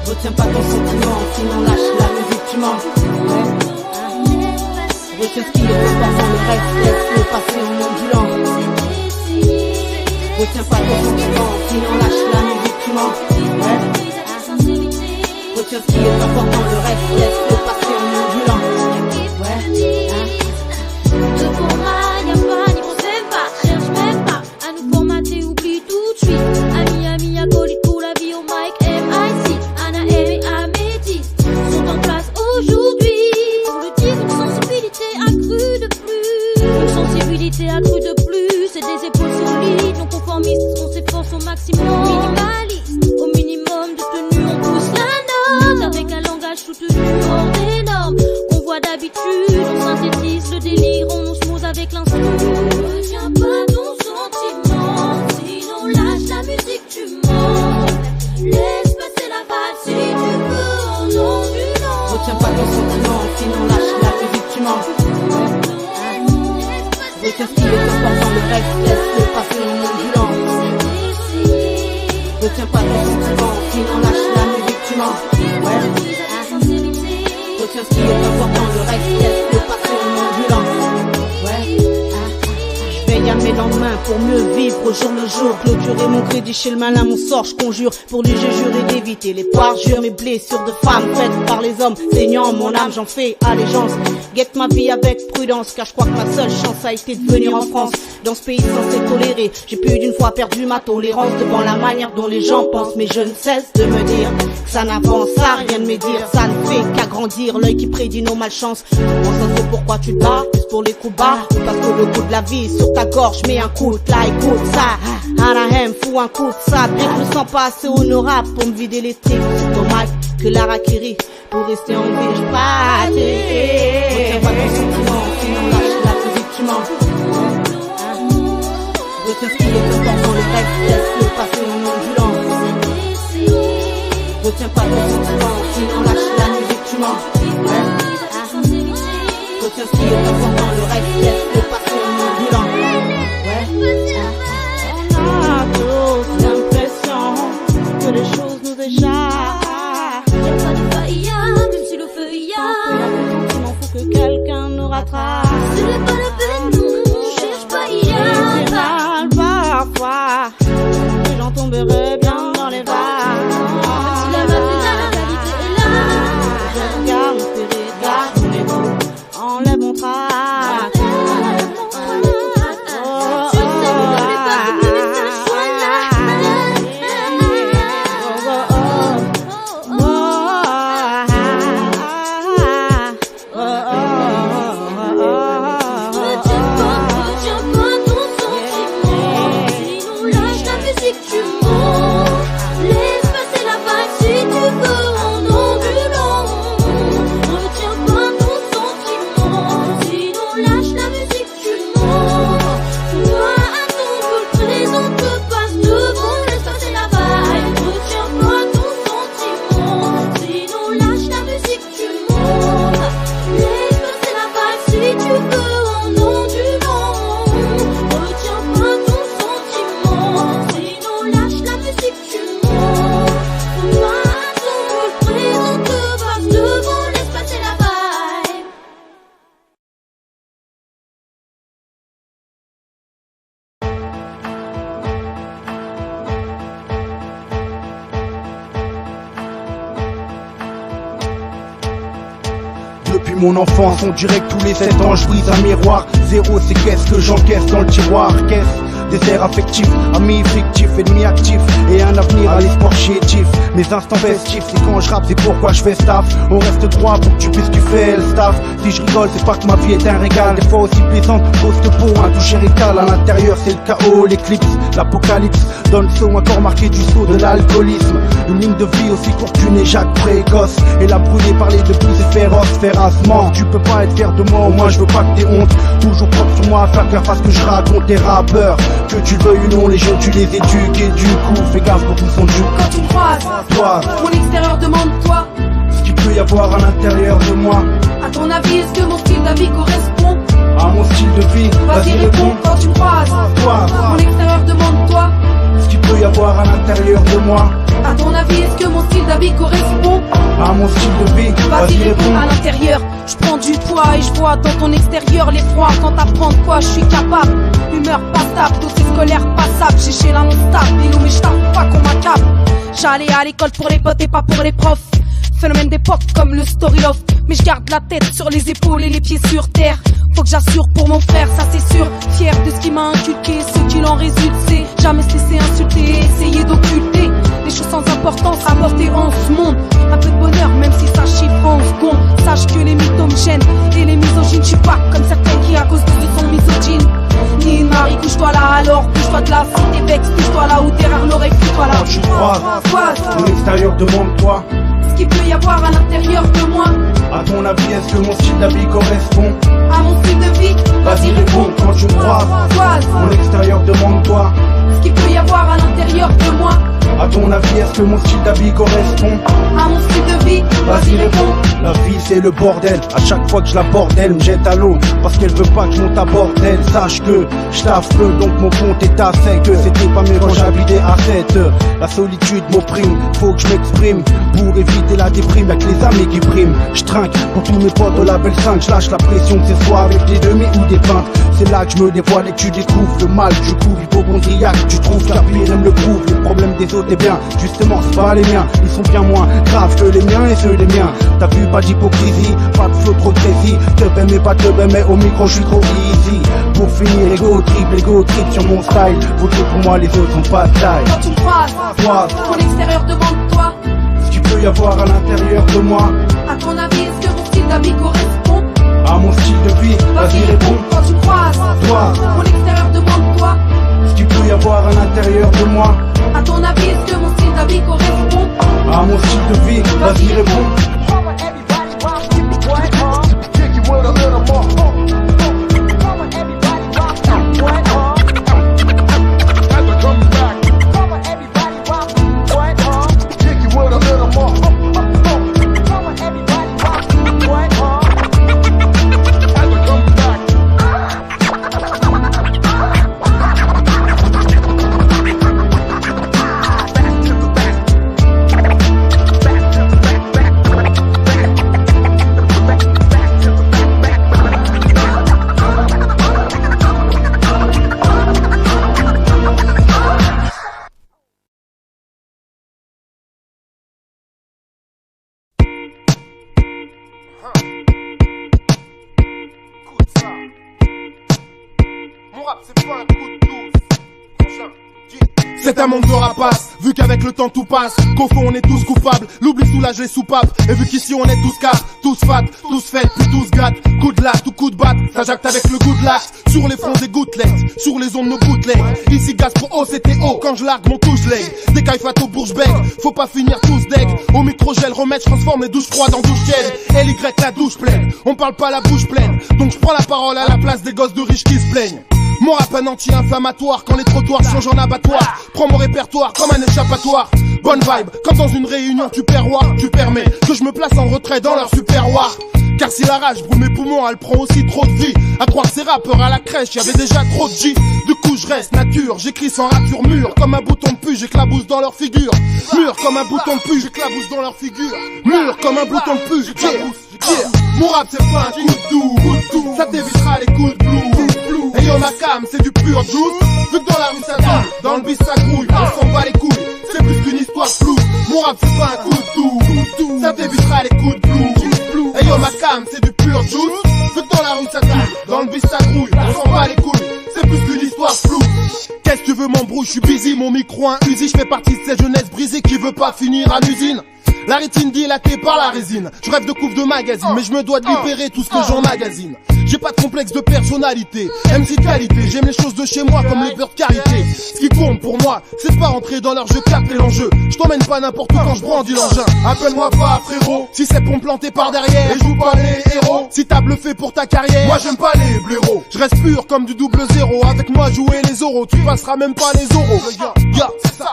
Retiens pas ton sentiment, sinon lâche la musique, tu mens. Retiens ce qui est important, le reste, laisse-le passer en ondulant. Retiens pas ton sentiment, sinon lâche la musique, tu mens. Retiens ce qui est important, le reste, laisse-le passer en ondulant. Devant moi, y'a pas, ni on s'aime pas, cherche même pas à nous formater, oublie tout de suite. Ami, acolyte pour la vie au mic, MIC, Anna et Améthyste sont en place aujourd'hui. Pour le dire, une sensibilité accrue de plus. Une sensibilité accrue de plus, c'est des épaules solides, non conformistes, on s'efforce au maximum. Minimaliste, au minimum de tenue, on pousse la note avec un langage soutenu hors des normes. Qu'on voit d'habitude, on synthétise le délire, on osmose avec l'instru. Retiens pas ton sentiment, sinon lâche la musique, tu mens. Laisse passer la balle si tu veux en ondulant. Retiens pas ton sentiment, sinon lâche la musique, tu mens. Retiens ce qui est important, le reste laisse-le passer en ondulant. Retiens pas tes sentiments, sinon lâche la musique, tu mens. Ouais. Retiens ce qui est important, le reste laisse-le passer en ondulant. Ouais. Veille à mes lendemains pour mieux vivre au jour le jour. Clôturer mon crédit chez le malin, mon sort je conjure. Pour lui j'ai juré d'éviter les parjures, mes blessures de femmes faites par les hommes. Saignant mon âme, j'en fais allégeance. Guette ma vie avec prudence, car je crois que ma seule chance a été de venir en France. Dans ce pays censé tolérer, j'ai plus d'une fois perdu ma tolérance devant la manière dont les gens pensent. Mais je ne cesse de me dire que ça n'avance à rien de me dire. Ça ne fait qu'agrandir l'œil qui prédit nos malchances. On sait c'est pourquoi tu te bats, c'est pour les coups bas. Parce que le coup de la vie sur ta gorge met un coup de là, écoute ça. Anahem, fous un coup de ça. Bien que je me sens pas assez honorable pour me vider les tripes. C'est dommage que l'Arakiri, pour rester en vie, je pâtis. Retiens pas tes sentiments, sinon lâche la musique, tu mens. Retiens ce qui est important, le reste laisse-le passer en ondulant. Retiens pas tes sentiments, sinon lâche la musique, tu mens. Retiens ce qui est important, le reste laisse-le passer en ondulant. On a tous l'impression que les choses nous échappent. Y'a pas de faïa, même si le feu y a. Il faut que quelqu'un nous rattrape. Ce n'est pas la peine, non, cherche pas, y a mal parfois. Les gens tomberaient bien dans les vagues. Même si la vérité est là. Je regarde mon spirit, garde mon ego. Enlève mon trac. Depuis mon enfance, on dirait que tous les 7 ans je brise un miroir. Zéro, c'est qu'est-ce que j'encaisse dans le tiroir. Qu'est-ce des airs affectifs, amis fictifs, ennemis actifs et un avenir à l'espoir chétif. Mes instants festifs, c'est quand je rappe, c'est pourquoi je fais staff. On reste droit pour que tu puisses kiffer le staff. Si je rigole, c'est pas que ma vie est un régal. Des fois aussi plaisante, poste pour un toucher rectal. À l'intérieur, c'est le chaos, l'éclipse, l'apocalypse. Donne le son, encore marqué du saut de l'alcoolisme. Une ligne de vie aussi courte qu'une éjac précoce. Et la brûlée par les deux plus est féroce, féracement. Tu peux pas être fier de moi, au moins je veux pas que t'aies honte. Toujours propre sur moi, faire gaffe à ce que je raconte. Les rappeurs, que tu le veuilles ou non, les jeunes tu les éduques. Et du coup, fais gaffe pour qu'ils sont du quand tu me croises, toi, mon extérieur demande-toi ce qu'il peut y avoir à l'intérieur de moi. À ton avis, est-ce que mon style d'avis correspond à mon style de vie? Vas-y réponds quand tu me croises, toi, mon extérieur demande-toi ce qu'il peut y avoir à l'intérieur de moi. À ton avis, est-ce que mon style d'avis correspond à mon style de vie? Vas-y réponds. À l'intérieur, je prends du poids et je vois dans ton extérieur l'effroi. Quand t'apprends de quoi je suis capable. Humeur pas stable, dossier scolaire passable. J'ai chez la non-stable, mais mais je t'avoue pas qu'on m'accable. J'allais à l'école pour les potes et pas pour les profs. Phénomène d'époque comme le story love. Mais je garde la tête sur les épaules et les pieds sur terre. Faut que j'assure pour mon frère, ça c'est sûr. Fier de ce qui m'a inculqué, ce qu'il en résulte c'est jamais se laisser insulter, essayer d'occulter les choses sans importance à porter en ce monde. Un peu de bonheur même si ça chiffre en secondes. Sache que les mythos me gênent et les misogynes. Je suis pas comme certains qui à cause de ce sont misogynes. Ni une Marie, couche-toi là alors, couche-toi de là. Si t'es vexe, couche-toi là ou derrière l'oreille, couche-toi là. Quand tu croises, mon extérieur demande-toi ce qu'il peut y avoir à l'intérieur de moi. À ton avis, est-ce que mon style d'avis correspond à mon style de vie? Vas-y réponds quand tu me croises. Mon extérieur demande-toi ce qu'il peut y avoir à l'intérieur de moi. À ton avis, est-ce que mon style d'habit correspond à mon style de vie? Vas-y réponds. La vie c'est le bordel, à chaque fois que je l'aborde elle me jette à l'eau parce qu'elle veut pas que je monte à bord d'elle. Sache que je taffe peu donc mon compte est à sec. C'était pas mieux quand j'habitais à 7. La solitude m'opprime, faut que je m'exprime pour éviter la déprime. Y'a que les amis qui priment. Je trinque pour tous mes potes au label 5. Je lâche la pression que ce soit avec des demi ou des pintes. C'est là que je me dévoile et que tu découvres le mal que je couvre. Hypocondriaque, tu trouves qu'à pire elle me le prouve. Les problèmes des autres, eh bien, justement c'est pas les miens. Ils sont bien moins graves que les miens et ceux des miens. T'as vu, pas d'hypocrisie, pas de flow trop crazy. Te mais pas te mais au micro je suis trop easy. Pour finir, ego trip sur mon style. Faut que pour moi les autres sont pas de taille. Quand tu me croises, ton extérieur demande toi. Ce qu'il peut y avoir à l'intérieur de moi. À ton avis, est-ce que mon style d'habit correspond à mon style de vie? Vas-y réponds. Quand tu me croises, ton extérieur demande toi. Ce qu'il peut y avoir à l'intérieur de moi. À ton avis, est-ce que mon style d'habit correspond à mon style de vie? Vas-y réponds. C'est un monde de rapaces, vu qu'avec le temps tout passe. Qu'au fond on est tous coupables, l'oubli soulage les soupapes. Et vu qu'ici on est tous capes, tous fat, tous faits, puis tous gâtes. Coup de latte ou coup de batte, ça jacte avec le goût de l'acte. Sur les fronts des gouttelettes, sur les ondes nos bootlegs. Ici gaz pour OCTO, quand je largue mon touche-leg. Des cailles au bourge-bec, faut pas finir tous deg. Au micro gel, remède, je transforme les douches froides en douche tiède. LY la douche pleine, on parle pas la bouche pleine. Donc je prends la parole à la place des gosses de riches qui se plaignent. Mon rap un anti-inflammatoire quand les trottoirs changent en abattoir. Prends mon répertoire comme un échappatoire. Bonne vibe, comme dans une réunion tu permets que je me place en retrait dans leur superwar. Car si la rage brûle mes poumons, elle prend aussi trop de vie. À croire ces rappeurs à la crèche, y'avait déjà trop de J. Du coup je reste nature, j'écris sans rature. Mûr comme un bouton de pu, j'éclabousse dans leur figure. Mûr comme un bouton de pu, j'éclabousse dans leur figure. Mûr comme un bouton de pu, j'éclabousse. Mon rap c'est pas un coup de doux, ça t'évitera les coups de blue. Et yo ma cam c'est du pur juice. Vu que dans la rue ça tombe, dans le bis ça grouille. On s'en bat les couilles, c'est plus qu'une histoire floue. Mon rap c'est pas un coup de doux, ça t'évitera les coups de blue. Et yo ma cam c'est du pur juice. Vu que dans la rue ça tombe, dans le bis ça grouille. On s'en bat les couilles, c'est plus qu'une histoire floue. Qu'est-ce que tu veux m'embrouille, je suis busy, mon micro un Uzi. Je fais partie de cette jeunesse brisée qui veut pas finir à l'usine. La rétine dilatée par la résine. Je rêve de coupe de magazine, mais je me dois de libérer tout ce que j'emmagasine. J'ai pas de complexe de personnalité, MC de qualité. J'aime les choses de chez moi comme le beurre de karité. Ce qui compte pour moi, c'est de pas rentrer dans leur jeu, capter l'enjeu. Je t'emmène pas n'importe où quand je brandis l'engin. Appelle-moi pas frérot, si c'est pour me planter par derrière. Et joue pas les héros, si t'as bluffé pour ta carrière. Moi j'aime pas les blaireaux, je reste pur comme du 0-0. Avec moi jouer les euros, tu passeras même pas les euros.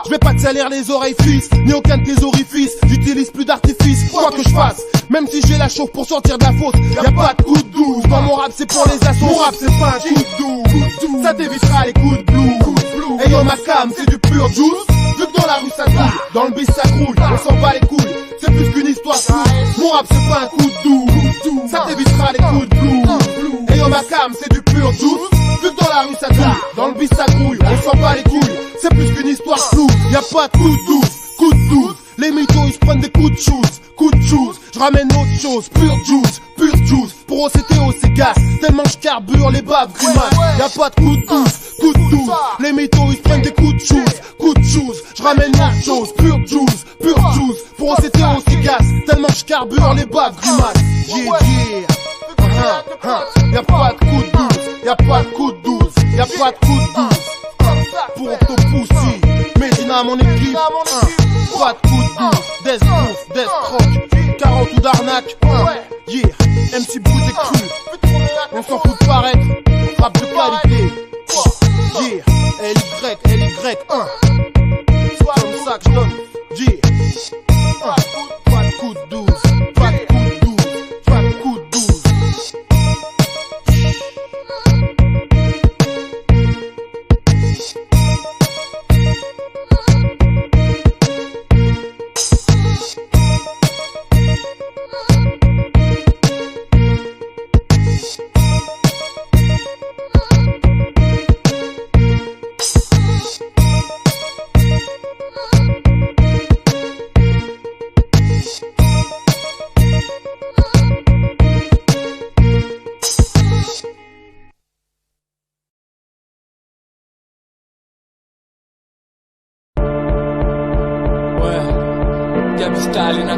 Je vais pas te salir les oreilles fils, ni aucun de tes orifices. J'utilise plus d'artifice, quoi que je fasse. Même si j'ai la chauffe pour sortir de la fosse, y'a pas de coup de douce. Dans mon rap c'est pour les assos. Mon rap c'est pas un coup de douce, ça t'évitera les coups de blue. Et yo ma cam c'est du pur juice. Vu que dans la rue ça coule, dans le bis ça grouille. On s'en bat les couilles, c'est plus qu'une histoire floue. Mon rap c'est pas un coup de douce, ça t'évitera les coups de blue. Et yo ma cam c'est du pur juice. Vu que dans la rue ça coule, dans le bis ça grouille. On s'en bat les couilles, c'est plus qu'une histoire floue. Y'a pas de coup de douce, coup de douce. Les mythos ils se prennent des coups de shoes, je ramène autre chose, pur juice, pour OCTO c'est gaz, tellement je carbure les baves grimaces, y'a pas de coup de douce, les mythos ils se prennent des coups de shoes, je ramène autre chose, pur juice, pour OCTO c'est gaz, tellement je carbure les baves grimaces, y'a pas de coup de douce, y'a pas de coup de douce, y'a pas de coup de douce, pour Octopussy, Medina mon équipe, pas de coup de douce, Death Croc, carotte ou d'arnaque, yeah, MC Bout et cru, on s'en fout de paraître, rap de qualité, yeah, LY, c'est comme ça que je donne, yeah, pas de coup de douce, pas de coup de douce.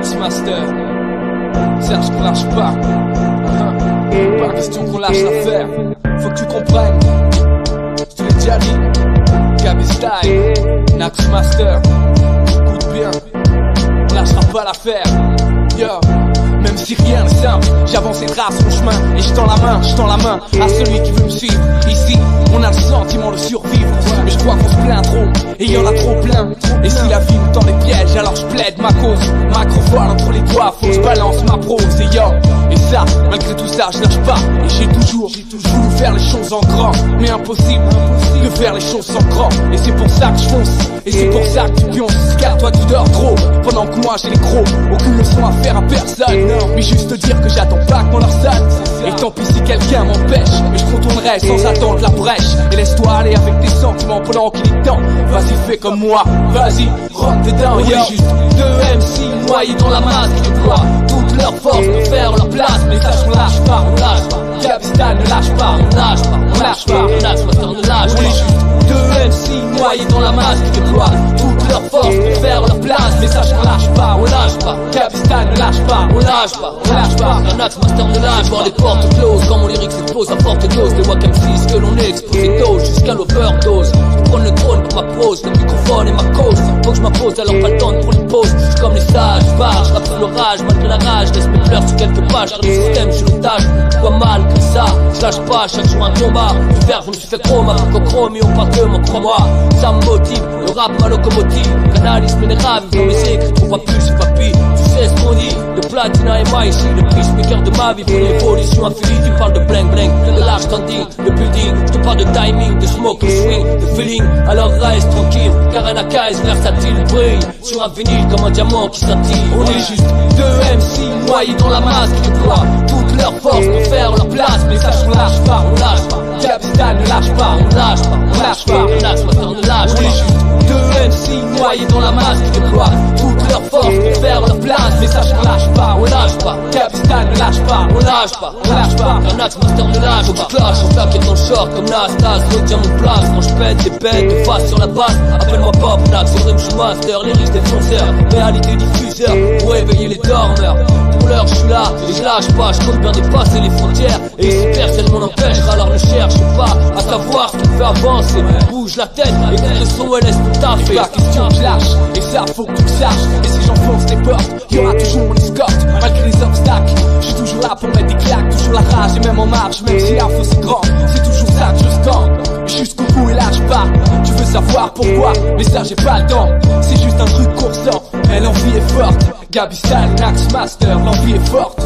Nax Master, Serge crache pas. Pas question qu'on lâche l'affaire. Faut que tu comprennes. Je te l'ai déjà dit. Gabi Style, Nax Master. Écoute bien, on lâchera pas l'affaire. Yo. Même si rien n'est simple, j'avance et trace mon chemin. Et je tends la main à celui qui veut me suivre. Ici, on a le sentiment de survivre. Mais je crois qu'on se plaint trop, et y en a trop plein. Et si la vie me tend des pièges, alors je plaide ma cause. Macrophone entre les doigts, faut que je balance ma prose. Et yo, et ça, malgré tout ça, je lâche pas. Et j'ai toujours voulu faire les choses en grand. Mais impossible de faire les choses sans grand. Et c'est pour ça que je fonce, et c'est pour ça que tu pionces. Car toi tu dors trop, pendant que moi j'ai les crocs. Aucune leçon à faire à personne. Mais juste te dire que j'attends pas qu'on leur sonne. Et tant pis si quelqu'un m'empêche, mais je contournerai sans attendre la brèche. Et laisse-toi aller avec tes sentiments pendant qu'il est temps. Vas-y fais comme moi, vas-y, rentre dedans. Yo, juste deux MC noyés dans la masse qui déploient toute leur force pour faire leur place. Mais sache qu'on lâche pas, on lâche pas. Gavistan ne lâche pas, on lâche pas, on lâche pas. Nax Master ne lâche pas. On est juste deux MC noyés dans la masse qui déploient toute leur force pour faire leur place. Mais sache qu'on lâche pas, on lâche pas. Gavistan ne lâche pas, on lâche pas, on lâche pas. Nax Master ne lâche pas. Les portes closes quand mon lyrique s'expose à forte dose. Les Wack M6 que l'on est exposé dose jusqu'à l'overdose. Je prends le trône pour ma pose, le microphone et ma cause. Faut que je m'impose alors pas le temps pour une pause. Je suis comme les sages, barge, je rappe sous l'orage malgré la rage. Laisse mes pleurs sur quelques pages, car le système je suis l'otage. Pourquoi mal comme ça, je lâche pas, chaque jour un combat. Du verre je me suis fait chrome avec chrome et on parle que mon crois-moi. Ça me motive, le rap ma locomotive. Canalise mes rêves, dans mes écrits, trouve pas plus, papy. Tu sais ce qu'on dit, le platina et moi ici. Le peacemaker de ma vie pour l'évolution infinie. Tu parles de bling bling, de large standing, de building. Je te parle de timing, de smoke, de swing, de feeling. Alors reste tranquille, car un AK est versatile. Brille sur un vinyle comme un diamant qui scintille. On est juste deux MC noyés dans la masse qui déploient toute leur force pour faire leur place. Mais sache qu'on lâche pas, on lâche pas. Gavistan ne lâche pas, on lâche pas, on lâche pas. Nax Master ne lâche pas. On est juste deux MC noyés dans la masse qui déploient toute leur force pour faire leur place. Mais sache qu'on lâche pas, on lâche pas. Gavistan ne lâche pas, on lâche pas, on lâche pas. Nax Master ne lâche pas. Faut que je clash, on tape dans le short comme Nastas. Retiens mon place, quand je pète des bêtes de face sur la base. Appelle-moi Pop Nax, sur je suis master, les risques des fonceurs. Réalité diffuseur, pour éveiller les dormeurs. Pour l'heure je suis là, et je lâche pas. Je compte bien dépasser les frontières. Et si personne m'en empêchera, alors ne cherche pas à savoir ce qui me fait avancer. Bouge la tête, écoute le son et laisse tout taffer. La question je lâche, et ça faut que tu le saches. Et si j'enfonce les portes, y'aura toujours mon escorte. Malgré les obstacles, je suis toujours là pour mettre des claques. Toujours la rage et même en marche, même si la fosse est grande. C'est toujours ça que je scande, jusqu'au bout et lâche pas. Tu veux savoir pourquoi, mais ça j'ai pas le temps. C'est juste un truc constant, mais l'envie est forte. Gabi Style, Nax Master, l'envie est forte.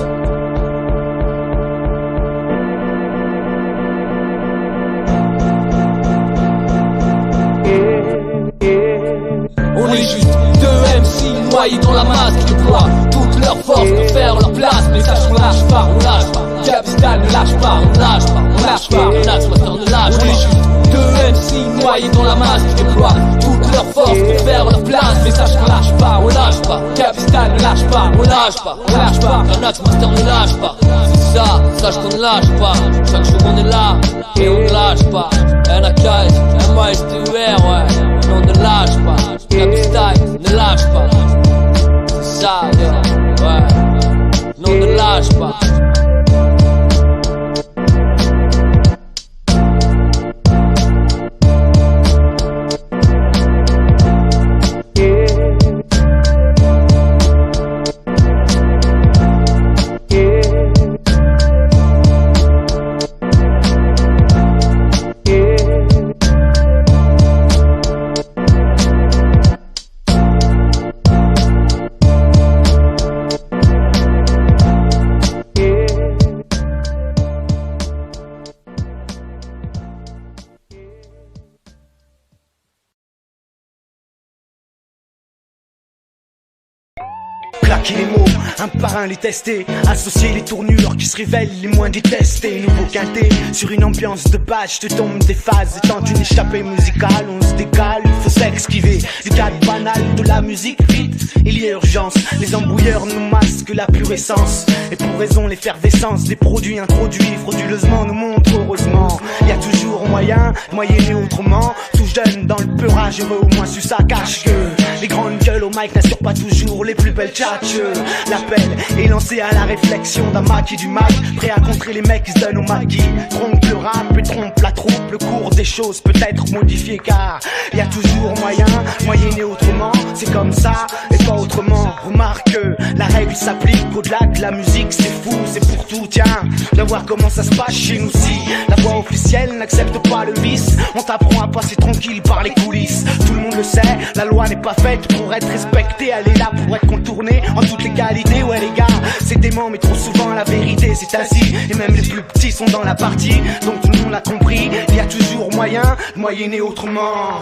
On est juste deux MC noyés dans la masse qui déploient toute leur force pour faire leur place. Mais sache qu'on lâche pas, on lâche pas. Gavistan ne lâche pas, on lâche pas, on lâche pas. Nax Master ne lâche pas. On est juste deux MC noyés dans la masse qui déploient toute leur force pour faire leur place. Mais sache qu'on lâche pas, on lâche pas. Gavistan ne lâche pas, on lâche pas, on lâche pas. Nax Master ne lâche pas. C'est ça, sache qu'on ne lâche pas. Chaque jour on est là, et on ne lâche pas. NAKS, MASTUR, ouais. On ne lâche pas, Gabi Style ne lâche pas. C'est ça, ouais. Non, ne lâche pas. un par un les tester, associer les tournures qui se révèlent les moins détestées. Nouveau quintet, sur une ambiance de base, je te tombe des phases. Étant une échappée musicale, on se décale, il faut s'exquiver du cadre banal de la musique. Vite, il y a urgence, les embrouilleurs nous masquent la pure essence. Et pour raison, l'effervescence des produits introduits frauduleusement nous montre heureusement. Il y a toujours moyen de moyenner autrement. Tout jeune dans le peurage, heureux au moins su ça cache que les grandes gueules au mic n'assurent pas toujours les plus belles tchatches. L'appel est lancé à la réflexion d'un maquis du mag, prêt à contrer les mecs qui se donnent au maquis. Trompe le rap et trompe la troupe, le cours des choses peut être modifié car il y a toujours moyen, moyenner autrement. C'est comme ça et pas autrement. Remarque que la règle s'applique au-delà de la musique, c'est fou, c'est pour tout. Tiens, de voir comment ça se passe chez nous si la voix officielle n'accepte pas le vice. On t'apprend à passer tranquille par les coulisses. Tout le monde le sait, la loi n'est pas faite pour être respectée, elle est là pour être contournée en toute légalité. Ouais les gars, c'est dément mais trop souvent la vérité c'est assis. Et même les plus petits sont dans la partie, donc tout le monde a compris. Il y a toujours moyen de moyenner autrement.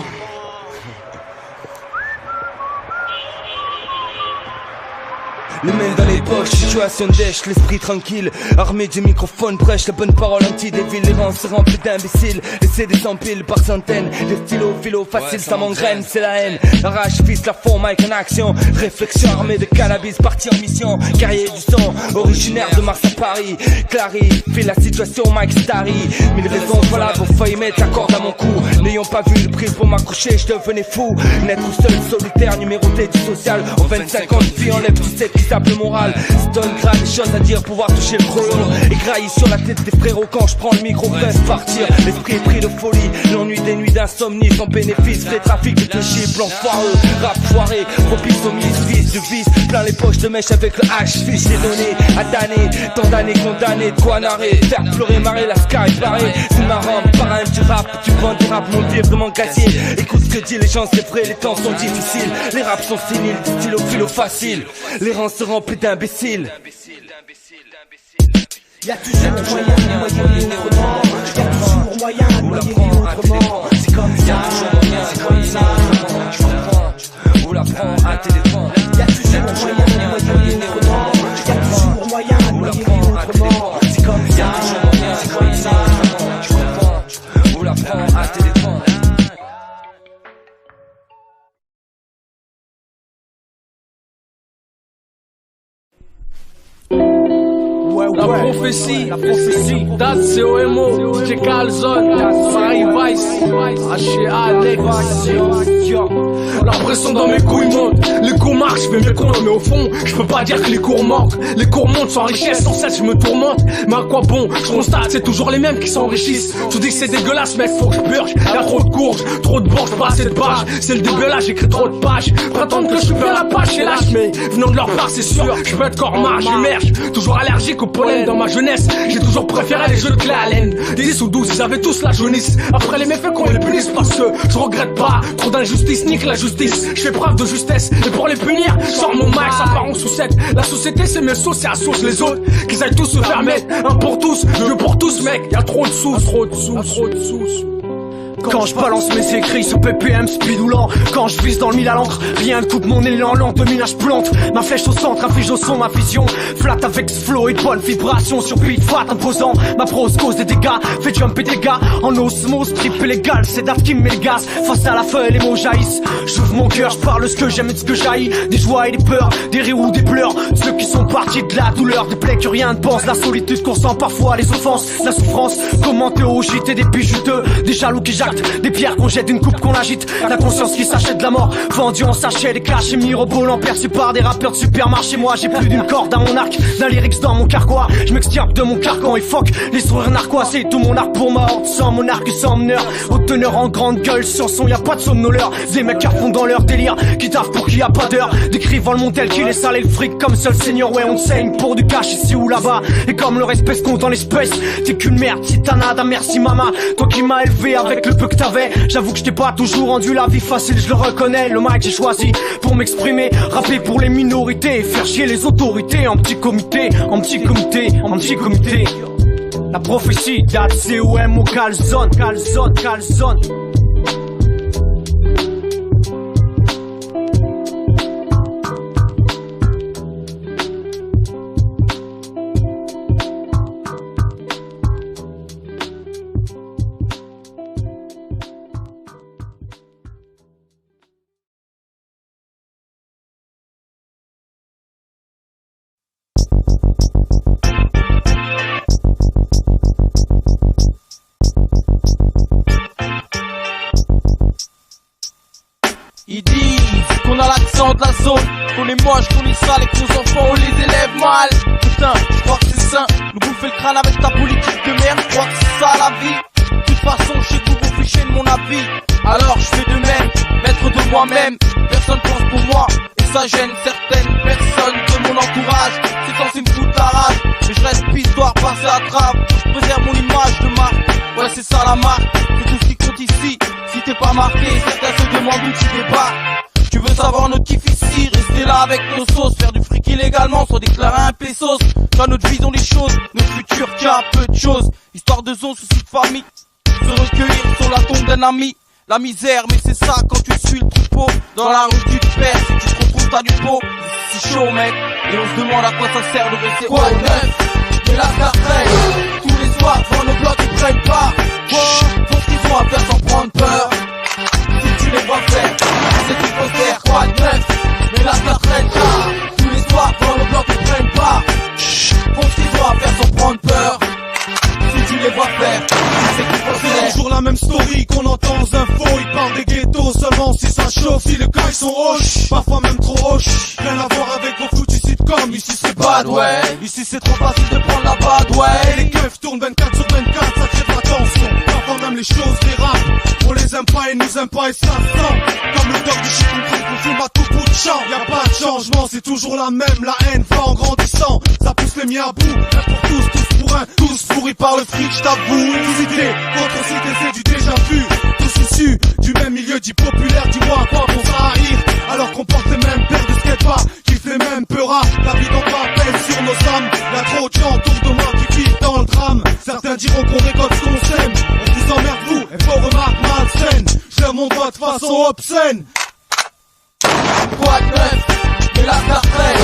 Les mains dans les poches, situation dèche, l'esprit tranquille. Armé du microphone, prêche la bonne parole anti-déville. Les rangs se remplissent d'imbéciles, laissez des empiles par centaines. Les stylos, philo, facile, ça m'engraine, c'est la haine. La rage fils, la forme, Mike en action. Réflexion armée de cannabis, parti en mission. Guerrier du sang, originaire de Mars à Paris. Clarifie la situation, Mike Starry. Mille raisons valables, pour failli mettre la corde à mon cou. N'ayant pas vu le prix pour m'accrocher, je devenais fou. Naître seul, solitaire, numéroté du social. En 25 ans de vie, enlève 17 qui le moral, stone grave, des choses à dire, pouvoir toucher le chrono. Égraillé sur la tête des frérots quand je prends le micro, rêve partir. L'esprit est pris de folie, l'ennui des nuits d'insomnie sans bénéfice. Les trafics de chiffres, plan foireux, rap foiré, propice au vice de vice. Plein les poches de mèche avec le H, fiche les données à damner. Tant d'années condamnées, de quoi narrer, faire pleurer, marrer, la sky barrée. C'est marrant, parrain du rap, tu prends du rap, mon pied vraiment gazier. Écoute ce que dit les gens, c'est vrai, les temps sont difficiles. Les raps sont séniles, stylo philo facile. Les rangs se remplis d'imbéciles. Y'a toujours moyen de moyenner autrement. Y'a toujours moyen de moyenner autrement. C'est comme ça, c'est comme ça. Tu comprends, ou la prends à téléphone. Y'a toujours moyen de moyenner autrement. Y'a toujours moyen de moyenner autrement. C'est comme ça, c'est comme ça. Tu comprends, ou la prends à téléphone. La prophétie, date COMO, DJ Calzone, Paris Vice, H Alex. La pression dans mes couilles monte, les cours marchent, je fais mes comptes, mais au fond, je peux pas dire que les cours manquent. Les cours montent sans richesse, sans cesse je me tourmente. Mais à quoi bon, je constate, c'est toujours les mêmes qui s'enrichissent. Tu dis que c'est dégueulasse, mec, faut que je purge. Y'a trop de courges, trop de bourges, pas assez de pages. C'est le début là, j'écris trop de pages. Prétendent que je suis à la page, c'est lâche, mais venant de leur part, c'est sûr, je peux être corps j'émerge. Toujours allergique au pollen dans ma jeunesse. J'ai toujours préféré les jeux de clé à laine. 10 ou 12, ils avaient tous la jaunisse. Après les méfaits qu'on les punisse parce que je regrette pas. Trop d'injustice, nique la justice. Je fais preuve de justesse. Et pour les punir, je sors mon max, ça part en sucette. La société c'est mes sauces et à sauce les autres. Qu'ils aillent tous se faire mettre. Un pour tous, deux pour tous, mec. Y'a trop de sous, trop de sous, trop de sous. Quand je balance mes écrits sur PPM speed ou lent. Quand je vise dans le mille à l'encre, rien ne coupe mon élan lent. 2000 je plante, ma flèche au centre, inflige au son ma vision. Flat avec ce flow et de bonnes vibrations sur beat fat imposant. Ma prose cause des dégâts, fait jumper des gars. En osmose, trip illégal, c'est Daf qui me met le gaz. Face à la feuille, les mots jaillissent. J'ouvre mon cœur, je parle ce que j'aime et de ce que jaillit. Des joies et des peurs, des rires ou des pleurs. Ceux qui sont partis de la douleur, des plaies que rien ne pense. La solitude qu'on sent parfois, les offenses, la souffrance. Commenter au JT des bijuteux, des jaloux qui jactent. Des pierres qu'on jette, une coupe qu'on agite. La conscience qui s'achète de la mort. Vendu en sachet, des cachets mirobolants perçus par des rappeurs de supermarché. Moi j'ai plus d'une corde à mon arc, d'un lyrics dans mon carquois. Je m'extirpe de mon carcan et fuck les sourires narquois. C'est tout mon arc pour ma horde, sans mon arc sans meneur. Au teneur en grande gueule, sur son y'a pas de somnoleur. Des mecs à fond dans leur délire, qui taffent pour qui a pas d'heure. Décrivant le montel qui les sale et le fric comme seul seigneur. Ouais on saigne pour du cash ici ou là-bas. Et comme le respect se compte en l'espèce, t'es qu'une merde, titanada, merci mama. Toi qui m'as élevé avec le peu que t'avais. J'avoue que je t'ai pas toujours rendu la vie facile, je le reconnais. Le mic j'ai choisi pour m'exprimer, rapper pour les minorités, faire chier les autorités en petit comité, en petit comité, en petit comité. La prophétie date COMO Calzone, Calzone, Calzone. est moche, qu'on est sale et que nos enfants on les élève mal. Putain, je crois que c'est sain, nous bouffer le crâne avec ta politique de merde, je crois que c'est ça la vie. De toute façon, je sais que vous fichez de mon avis. Alors je fais de même, maître de moi-même. Personne pense pour moi, et ça gêne certaines personnes de mon entourage. C'est censé me foutre la rage, mais je reste pistoire, passer à travers. Je préserve mon image de marque, ouais c'est ça la marque. C'est tout ce qui compte ici, si t'es pas marqué, certains se demandent où tu débarques. Tu veux savoir notre kiff ici, rester là avec nos sauces, faire du fric illégalement sans déclarer un pesos. Dans notre vision des choses, notre futur tient à peu de choses. Histoire de zone, souci de famille, se recueillir sur la tombe d'un ami. La misère, mais c'est ça quand tu suis le troupeau. Dans la rue tu te perds, si tu te retrouves t'as du pot. C'est chaud mec, et on se demande à quoi ça sert de rester quoi de neuf. Mais la cartelle, tous les soirs devant nos blocs ils prennent pas. Faut ce qu'ils ont à faire sans prendre peur. Si tu les vois faire, c'est qu'il faut faire quoi de neuf. Mais la cartelle, tous les soirs devant nos blocs ils prennent pas. Faut ce qu'ils ont à faire sans prendre peur. Si tu les vois faire, c'est qu'il faut faire. C'est toujours la même story qu'on entend aux infos. Ils parlent des ghettos seulement si ça chauffe. Si les gars ils sont hoches, parfois même trop hoches. Rien à voir avec vos foutus sitcoms. Ici c'est bad ouais, ici c'est trop facile de prendre la bad ouais. Les keufs tournent 24 sur 24, ça crée de la tension. Parfois même les choses dérapent. On les aime pas et nous aime pas et ça se sent. Comme le dog du shit qu'on fume à tout bout de champ. Y'a pas de changement, c'est toujours la même. La haine va en grandissant, ça pousse les miens à bout. Un pour tous, tous pour un, tous pourris par le fric, j't'avoue. Une cité, contre cité c'est du déjà vu. Tous issus du même milieu dit populaire. Dis-moi à quoi on va rire alors qu'on porte les mêmes paires de skateparks, kiffe les mêmes peuras. La vie n'en va à peine sur nos âmes. Y'a trop de gens autour de moi qui vivent dans le drame. Certains diront qu'on récolte ce qu'on sème. On vous emmerde vous, et vos remarques malsaines. Je lève mon doigt de façon obscène. Quoi de neuf, mais la cartelle,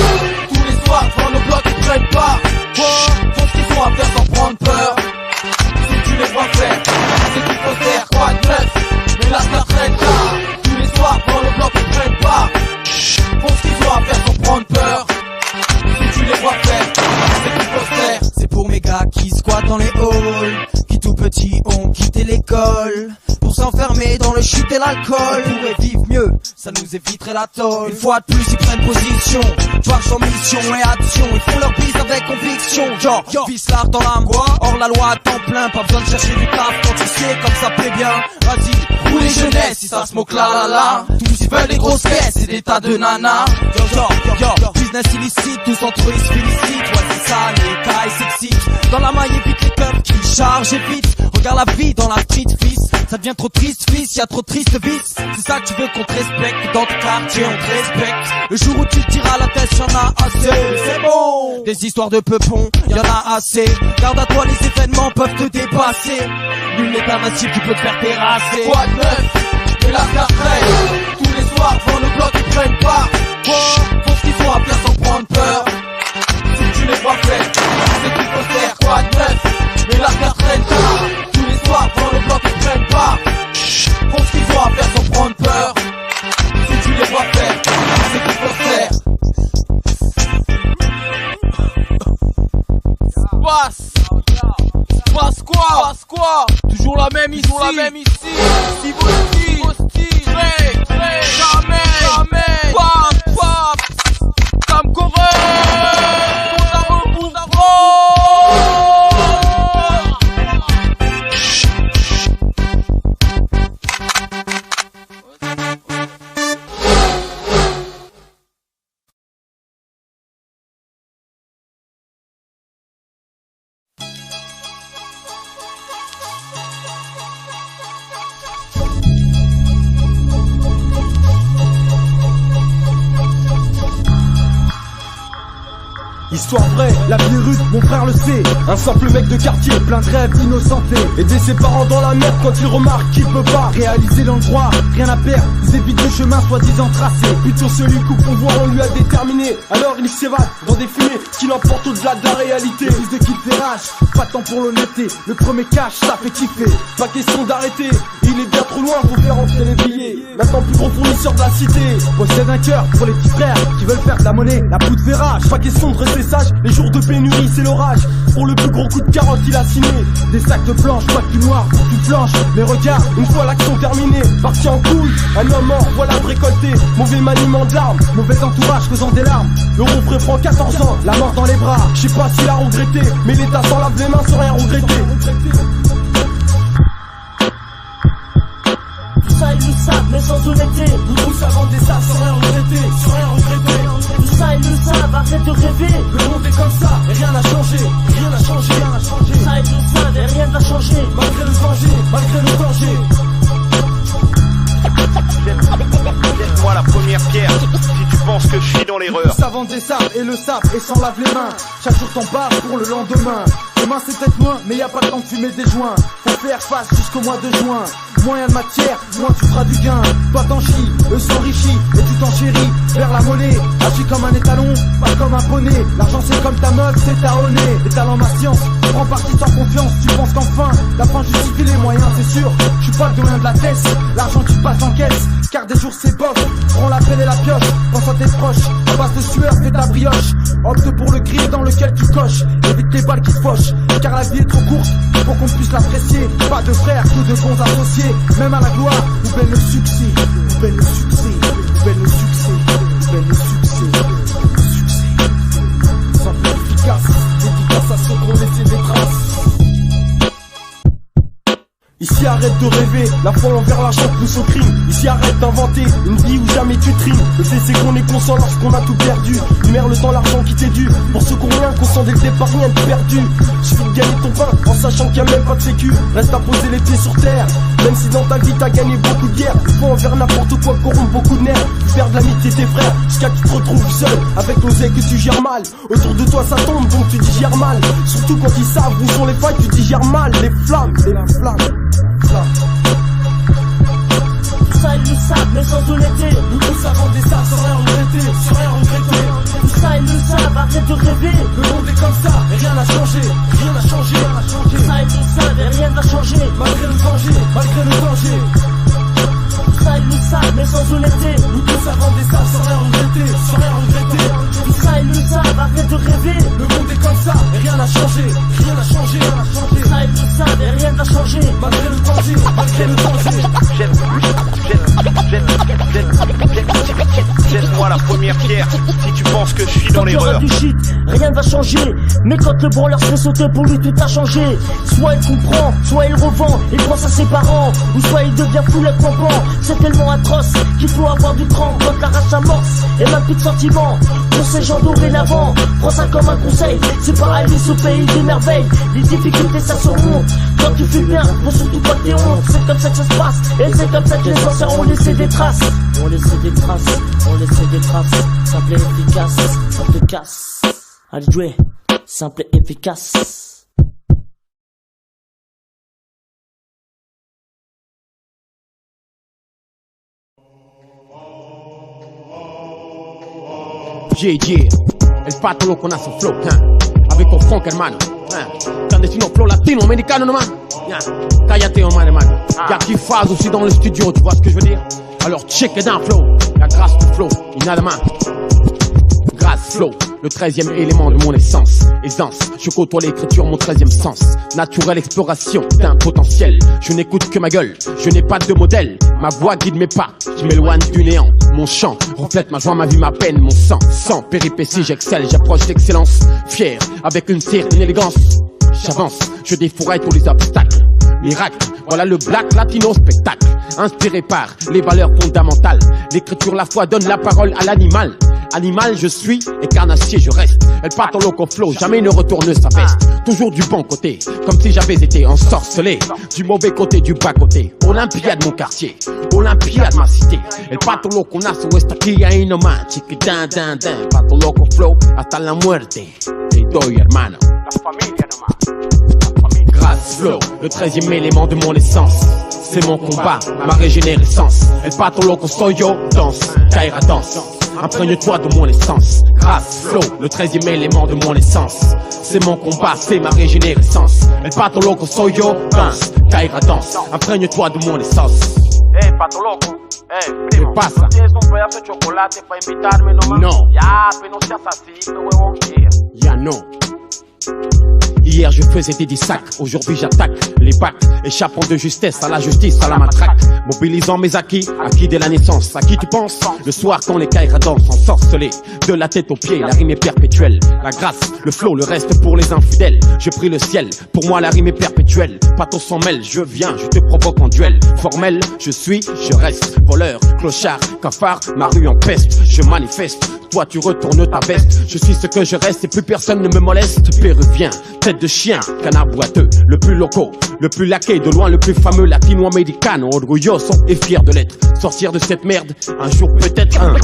tous les soirs devant nos blocs ils prennent pas. Faut ce qu'ils ont à faire sans prendre peur. Si tu les vois faire, c'est qu'il faut faire. Quoi de neuf, mais la cartelle, tous les soirs devant nos blocs ils prennent pas. Faut ce qu'ils ont à faire sans prendre peur. Si tu les vois faire, c'est qu'il faut faire. C'est pour mes gars qui squattent dans les halls, qui tout petits ont quitté l'école pour s'enfermer dans le shit et l'alcool. On pourrait vivre mieux, ça nous éviterait la tôle. Une fois de plus ils prennent position, marchent en mission et action. Ils font leur bise avec conviction, genre vise l'art dans l'âme. Hors la loi à temps plein, pas besoin de chercher du taf quand tu sais comme ça plaît bien. Vas-y, ou les jeunesses, si ça se moque là. Tous ils veulent des grosses caisses et des tas de nanas. Yo, business illicite, tous entre eux ils se félicitent. Ouais c'est ça, les cas ils s'excitent. Dans la maille évite les keufs qui chargent et vite. Regarde la vie dans la street fils. Ça devient trop triste fils, y'a trop de tristes vices. C'est ça que tu veux qu'on te respecte. Dans ton quartier on te respecte. Le jour où tu te tiras la tête y'en a assez. C'est bon. Des histoires de peupons, y'en a assez. Garde à toi, les événements peuvent te dépasser. Nul n'est invincible, tu peux te faire terrasser. Quoi de neuf, mais la cartelle, tous les soirs devant nos blocs ils prennent pas. Faut ce qu'ils ont à faire sans prendre peur. Si tu les vois faire, c'est qu'il faut faire. Quoi de neuf, mais la cartelle, tous les soirs devant nos blocs ils prennent pas. Faut ce qu'ils ont à faire sans prendre peur. Si tu les vois faire, c'est qu'il faut faire. Passe quoi? Toujours la même ici. Si Bosti, jamais. Pap, Tam Corée. Histoire vraie, la vie rude, mon frère le sait. Un simple mec de quartier, plein de rêves innocentés. Aider ses parents dans la merde quand il remarque qu'il peut pas réaliser dans le droit, rien à perdre. Ils évitent le chemin soi-disant tracé. Plutôt celui qu'au pouvoir on lui a déterminé. Alors il s'évade dans des fumées qui l'emportent au-delà de la réalité. Le fils de qui fait rage, pas de temps pour l'honnêteté. Le premier cash, ça fait kiffer. Pas question d'arrêter, Il est bien trop loin, faut faire entrer les billets. Maintenant plus gros fournisseur de la cité. Possède un cœur pour les petits frères qui veulent faire de la monnaie. La poudre fait rage, pas question de rester sage. Les jours de pénurie c'est l'orage. Pour le plus gros coup de carotte il a signé. Des sacs de planches, pas de noir, tu flanches. Mais regarde, une fois l'action terminée, parti en couille, un homme mort, voilà le récolté. Mauvais maniement de l'arme, mauvais entourage faisant des larmes. Le refrain prend 14 ans, la mort dans les bras. Je sais pas s'il a regretté, mais l'État s'en lave les mains sans rien regretter. Tout ça ils le savent, mais sans honnêteté. Nous tous avant des sables sans rien regretter, sans rien regretter. Tout ça ils le savent, arrête de rêver. Le monde est comme ça, et rien n'a changé, rien n'a changé, rien n'a changé. Tout ça ils le savent, et rien n'a changé. Malgré le danger, malgré le danger. Jette-moi la première pierre si tu penses que je suis dans l'erreur. Ça vend des sables et le sable et s'en lave les mains. Chaque jour t'en parles pour le lendemain. Demain c'est peut-être loin, mais y a pas le temps de fumer des joints. Faut faire face jusqu'au mois de juin. Moins y'a de matière, moins tu feras du gain. Toi t'en chies, eux s'enrichissent et tu t'enchéris vers la monnaie. Agis comme un étalon, pas comme un poney. L'argent c'est comme ta mode, c'est ta honnête. Les talents ma science, prends parti sans confiance. Tu penses qu'enfin, la fin justifie les moyens, c'est sûr. Je suis pas le doyen de la tête, l'argent qui passe en caisse. Car des jours c'est bof, prends la pelle et la pioche. Pense à tes proches, à base de sueur fais ta brioche. Opte pour le grill dans lequel tu coches. Évite les balles qui fauchent, car la vie est trop courte pour qu'on puisse l'apprécier. Pas de frères, que de bons associés. Même à la gloire, où belle le succès, où belle le succès, où belle le succès, où belle le succès, le succès. Simple et efficace, dédicace à ceux qui ont laissé des traces. Ici arrête de rêver, la foi envers l'argent pousse au crime. Ici arrête d'inventer une vie où jamais tu trimes. Le fait c'est qu'on est conscient lorsqu'on a tout perdu. Numère le temps, l'argent qui t'est dû. Pour ceux qui ont rien, conscient dès le départ, rien de perdu. Suffit de gagner ton pain en sachant qu'il n'y a même pas de sécu. Reste à poser les pieds sur terre. Même si dans ta vie t'as gagné beaucoup de guerres. Il faut envers n'importe quoi corrompre beaucoup de nerfs. Perdre l'amitié tes frères jusqu'à que tu te retrouves seul avec l'oseille que tu gères mal. Autour de toi ça tombe donc tu digères mal. Surtout quand ils savent où sont les failles, tu digères mal. Les flammes, les flammes. Tout ça ils le savent, mais sans honnêteté. Nous tous avons des sables sans rien regretter, sans rien regretter. Tout ça ils le savent, arrête de rêver. Le monde est comme ça, et rien n'a changé, rien n'a changé, rien n'a changé. Tout ça ils le savent, et rien n'a changé. Malgré le danger, malgré le danger. Tout ça ils le savent, mais sans honnêteté. Nous tous avons des sables sans rien regretter, sans rien regretter. Tout ça ils le savent, arrête de rêver. Le monde est comme ça, et rien n'a changé, rien n'a changé, rien n'a changé. Tout ça ils le savent, et rien n'a changé. Malgré le danger, malgré le danger. Jette-moi la première pierre si tu penses que je suis dans l'erreur. Du shit, rien va changer. Mais quand le branleur se fait sauter, pour lui tout a changé. Soit il comprend, soit il revend, il pense à ses parents, ou soit il devient fou le comprend. C'est tellement atroce qu'il faut avoir du cran quand la race amorce et même plus de sentiments. Pour ces gens dorénavant, prends ça comme un conseil. C'est pas Alice au pays des merveilles. Les difficultés ça se remonte. Quand tu fais bien, faut surtout pas que t'aies honte. C'est comme ça que ça se passe, et c'est comme ça que les anciens ont laissé des traces. On laissait des traces, on laissait des traces. Simple et efficace, ça te casse. Allez jouer, simple et efficace. Yeah, el pato loco nace flow, avec con funk hermano, clandestino flow latino, americano nomás, cállate Omar hermano, y'a qui phase aussi dans le studio, tu vois ce que je veux dire? Alors check it down flow, la grâce du flow, y nada más. Grâce flow, le 13e élément de mon essence. Aisance, je côtoie l'écriture, mon 13e sens. Naturelle exploration d'un potentiel. Je n'écoute que ma gueule, je n'ai pas de modèle. Ma voix guide mes pas, je m'éloigne du néant. Mon chant reflète ma joie, ma vie, ma peine, mon sang. Sans péripéties, j'excelle, j'approche l'excellence. Fier, avec une certaine élégance. J'avance, je défouraille tous les obstacles. Miracle, voilà le black latino spectacle. Inspiré par les valeurs fondamentales. L'écriture, la foi donne la parole à l'animal. Animal je suis et carnassier je reste. Elle part en loco flow, jamais ne retourne sa veste. Toujours du bon côté, comme si j'avais été ensorcelé. Du mauvais côté, du bas côté. Olympiade mon quartier, Olympiade ma cité. Elle part en loco nazo, esta aquí ahí nomás. Chiquitan, dan, dan, part en loco flow hasta la muerte. Te doy hermano. La familia nomás. Grâce flow, le 13e élément de mon essence. C'est mon combat, ma régénérescence. Elle part en loco soy yo, danse, Kaira danse. Imprègne-toi de mon essence. Grâce, flow, le 13e élément de mon essence. C'est mon combat, c'est ma régénérescence. El pato loco soy yo, danse, Kaira danse. Imprègne-toi de mon essence. Pato loco. ¿Qué pasa? ¿Tienes un pedazo de chocolate para invitarme nomás? No. Ya, pero no seas así, huevón. Ya no. Hier je faisais des sacs, aujourd'hui j'attaque les bacs, échappant de justesse à la justice, à la matraque, mobilisant mes acquis dès la naissance. À qui tu penses? Le soir quand les Kaira dansent, ensorcelés, de la tête aux pieds, la rime est perpétuelle. La grâce, le flow, le reste pour les infidèles. Je prie le ciel, pour moi la rime est perpétuelle. Pato s'en mêle, je viens, je te provoque en duel. Formel, je suis, je reste. Voleur, clochard, cafard, ma rue en peste. Je manifeste, toi tu retournes ta veste. Je suis ce que je reste et plus personne ne me moleste. Péruvien, tête de chien, canard boiteux, le plus loco, le plus laqué, de loin le plus fameux latino-américano, orgulloso et fier de l'être. Sortir de cette merde, un jour peut-être un.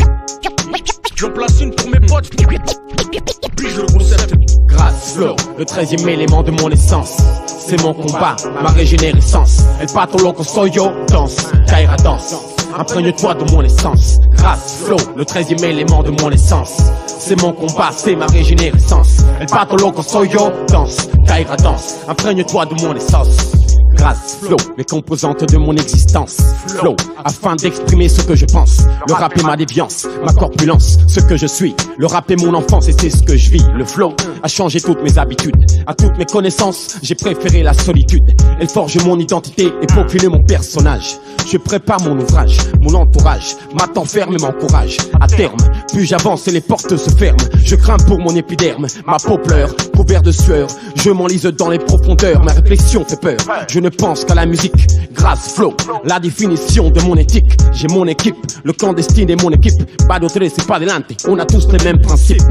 J'en place une pour mes potes, puis je le concept. Grâce, flow, le 13e élément de mon essence. C'est mon combat, ma régénérescence. El pato loco soy yo, danse, Kaira danse. Imprègne-toi de mon essence. Grâce, flow, le 13e élément de mon essence. C'est mon combat, c'est ma régénérescence. El pato loco soy yo, danse, Kaira danse. Imprègne-toi de mon essence. Grâce, flow, les composantes de mon existence. Flow, afin d'exprimer ce que je pense. Le rap est ma déviance, ma corpulence, ce que je suis. Le rap est mon enfance et c'est ce que je vis. Le flow a changé toutes mes habitudes. À toutes mes connaissances, j'ai préféré la solitude. Elle forge mon identité et peaufine mon personnage. Je prépare mon ouvrage, mon entourage m'attend ferme et m'encourage. À terme, plus j'avance et les portes se ferment. Je crains pour mon épiderme, ma peau pleure, couvert de sueur. Je m'enlise dans les profondeurs, ma réflexion fait peur. Je ne pense qu'à la musique, grâce flow, la définition de mon éthique. J'ai mon équipe, le clandestine est mon équipe. Pas d'autre, c'est pas delante, on a tous les mêmes principes.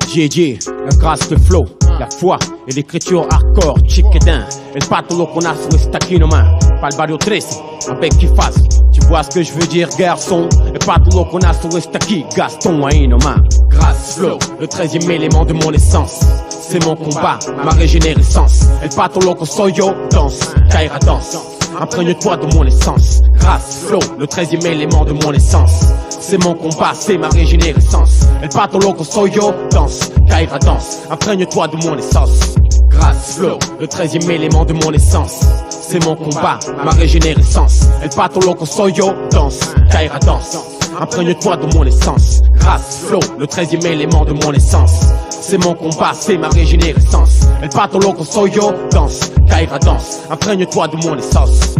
JJ, la grâce, le flow, la foi et l'écriture hardcore, chiquedin. El pato loco nace está aquí nomás, pa'l barrio 13, avec qui fasse. Tu vois ce que je veux dire, garçon? El pato loco nace está aquí, Gaston ahí nomás. Grâce, flow, le 13e élément de mon essence. C'est mon combat, ma régénérescence. El pato loco soy yo, danse, Kaira danse. Imprègne-toi de mon essence. Grâce, flow, le 13e élément de mon essence. C'est mon combat, c'est ma régénérescence. El pato loco soy yo, danse, Kaira danse. Imprègne-toi de mon essence. Grâce, flow, le 13e élément de mon essence. C'est mon combat, ma régénérescence. El pato loco soy yo, danse, Kaira danse. Imprègne-toi de mon essence. Grâce, flow, le 13e élément de mon essence. C'est mon combat, c'est ma régénérescence. El pato loco soy yo, danse, Kaira danse. Imprègne-toi de mon essence.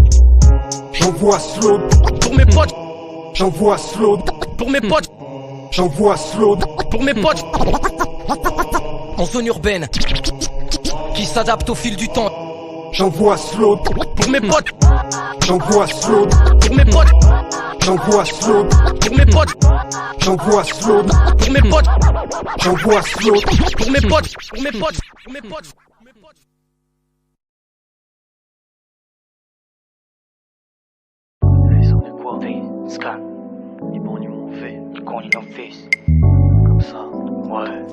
J'envoie slow pour mes potes. J'envoie slow pour mes potes. J'envoie slow pour mes potes. En zone urbaine, qui s'adapte au fil du temps. J'envoie slow pour mes potes. J'envoie slow pour mes potes. J'envoie slow pour mes potes. J'envoie slow pour mes potes. J'envoie slow pour mes potes. Pour mes potes. Pour mes potes. Scan, ni bon ni mauvais, ni con ni fils. Comme ça, ouais.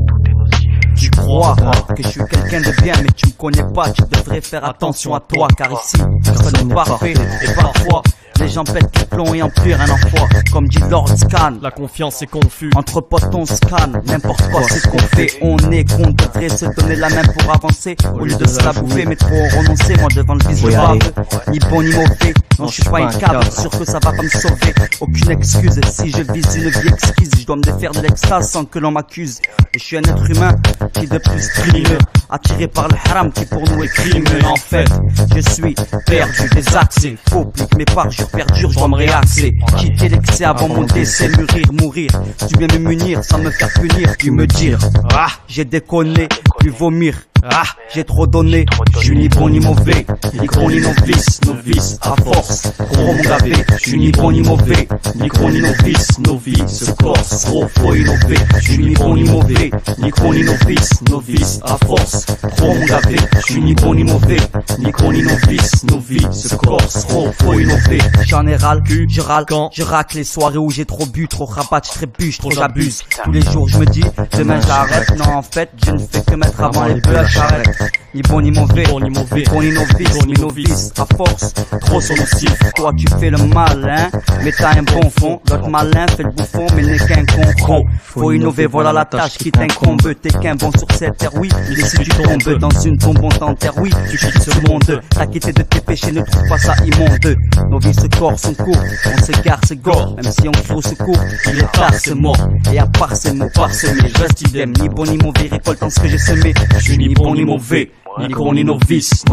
Tout est nocif. Tu crois que je suis quelqu'un de bien, mais tu me connais pas. Tu devrais faire attention à toi, car ici, personne n'est parfait. Et parfois, les gens pètent les plombs et en plus rien en foi. Comme dit Lord Scan, la confiance est confuse. Entre potes on scanne, n'importe quoi c'est ce qu'on fait. On est qu'on devrait se donner la main pour avancer. Au lieu de se la bouffer, mais trop renoncer. Moi devant le vice, je parle ni bon ni mauvais. Non, je suis pas un câble, sûr que ça va pas me sauver. Aucune excuse, si je vise une vie exquise, je dois me défaire de l'extase sans que l'on m'accuse. Et je suis un être humain qui est de plus crimineux, attiré par le haram qui pour nous est crime. En fait, je suis perdu, désaxé, faux, plus que mes parts, je perdure, je dois me réaxer. Quitter l'excès avant mon décès, mourir. Tu viens me munir sans me faire punir, puis me dire ah, j'ai déconné, puis vomir. Ah, j'ai trop donné, je suis ni bon ni mauvais, ni con ni novice, à force, gros mon gavé, je suis ni bon ni mauvais, ni con ni novice, corse, trop faut innover, je suis ni bon ni mauvais, ni con ni novice, à force, gros mon gavé, je suis ni bon ni mauvais, ni con ni novice, corse, trop faut innover, j'en ai ras le cul, je râle quand je racle les soirées où j'ai trop bu, trop rabat, je trébuche, trop j'abuse, tous les jours je me dis, demain j'arrête, non en fait, je ne fais que mettre avant les beurs. j'arrête. Ni bon ni mauvais, ni bon ni novice, ni novice, à force, trop sont nocifs. Toi tu fais le malin, mais t'as un bon fond. L'autre malin fait le bouffon, mais n'est qu'un con. Faut innover, voilà la tâche qui t'incombe. T'es qu'un bon sur cette terre, oui. Mais si tu tombes dans une tombe, on t'enterre, oui. Tu quittes ce monde, t'as quitté de tes péchés, ne trouve pas ça immonde. Nos vies se corps sont courts, on se gare, c'est gore. Même si on crie au secours, il est tard, c'est mort. Et à part ces mots parsemés, je reste idem. Ni bon ni mauvais, récoltant ce que j'ai semé. Je suis ni bon ni mauvais, ni con ni novice,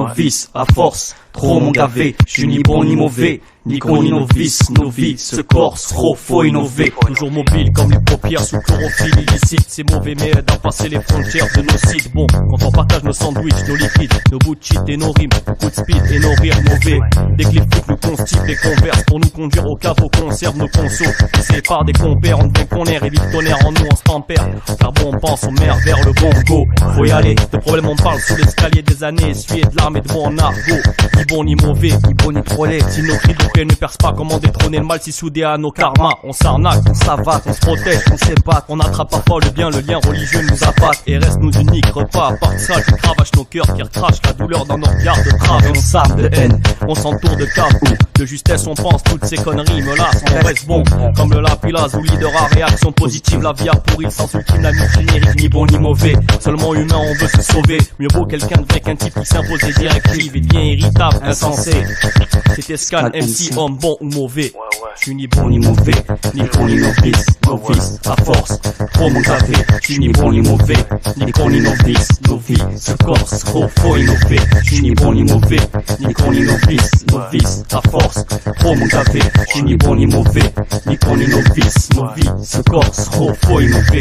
à force, trop mon gavé. Je suis ni bon ni mauvais, ni con ni novice, ce corse, trop, faut innover. Toujours mobile comme les paupières sous chlorophylle illicite. C'est mauvais mais aide à passer les frontières de nos sites. Bon, quand on partage nos sandwichs, nos liquides, nos bouts de cheat et nos rimes, coup de speed et nos rires mauvais. Dès que les flics nous constipent et conversent pour nous conduire au caveau, conserve nos consos. C'est par des compères, on devient qu'on air et vite tonnerre en nous on se tempère. Car bon, on pense, on mère vers le bon go. Faut y aller, de problème on parle sous l'escalier des années, essuyé de larmes et de bon argot. Ni bon ni mauvais, ni bon ni trollé. Si nos cris de paix ne percent pas, comment détrôner le mal si soudé à nos karmas. On s'arnaque, on savate, on se protège, on s'ébat. On attrape parfois le bien, le lien religieux nous appâte. Et reste nous unique, repas à part ça qui cravache nos cœurs, qui recrache la douleur dans nos regards de trave. Et on s'arme de haine, on s'entoure de cap ou de justesse, on pense toutes ces conneries me lassent, on reste bon. Comme le lapilaz ou leader à réaction positive, la vie a pourri, sans ultime la nuit générique, ni bon ni mauvais. Seulement humain, on veut se sauver. Mieux vaut quelqu'un de vrai qu'un type qui s'impose des directives et devient irritable, insensé. C'était Scan, MC, homme bon ou mauvais. Je suis ni bon ni mauvais, ni con ni novice, à force, trop mon café. Je suis ni bon ni mauvais, ni con ni novice, ce corse, trop, faut innover. Je suis ni bon ni mauvais, ni con ni novice, à force, trop mon café. Je suis ni bon ni mauvais, ni con ni novice, ce corse, trop, faut innover.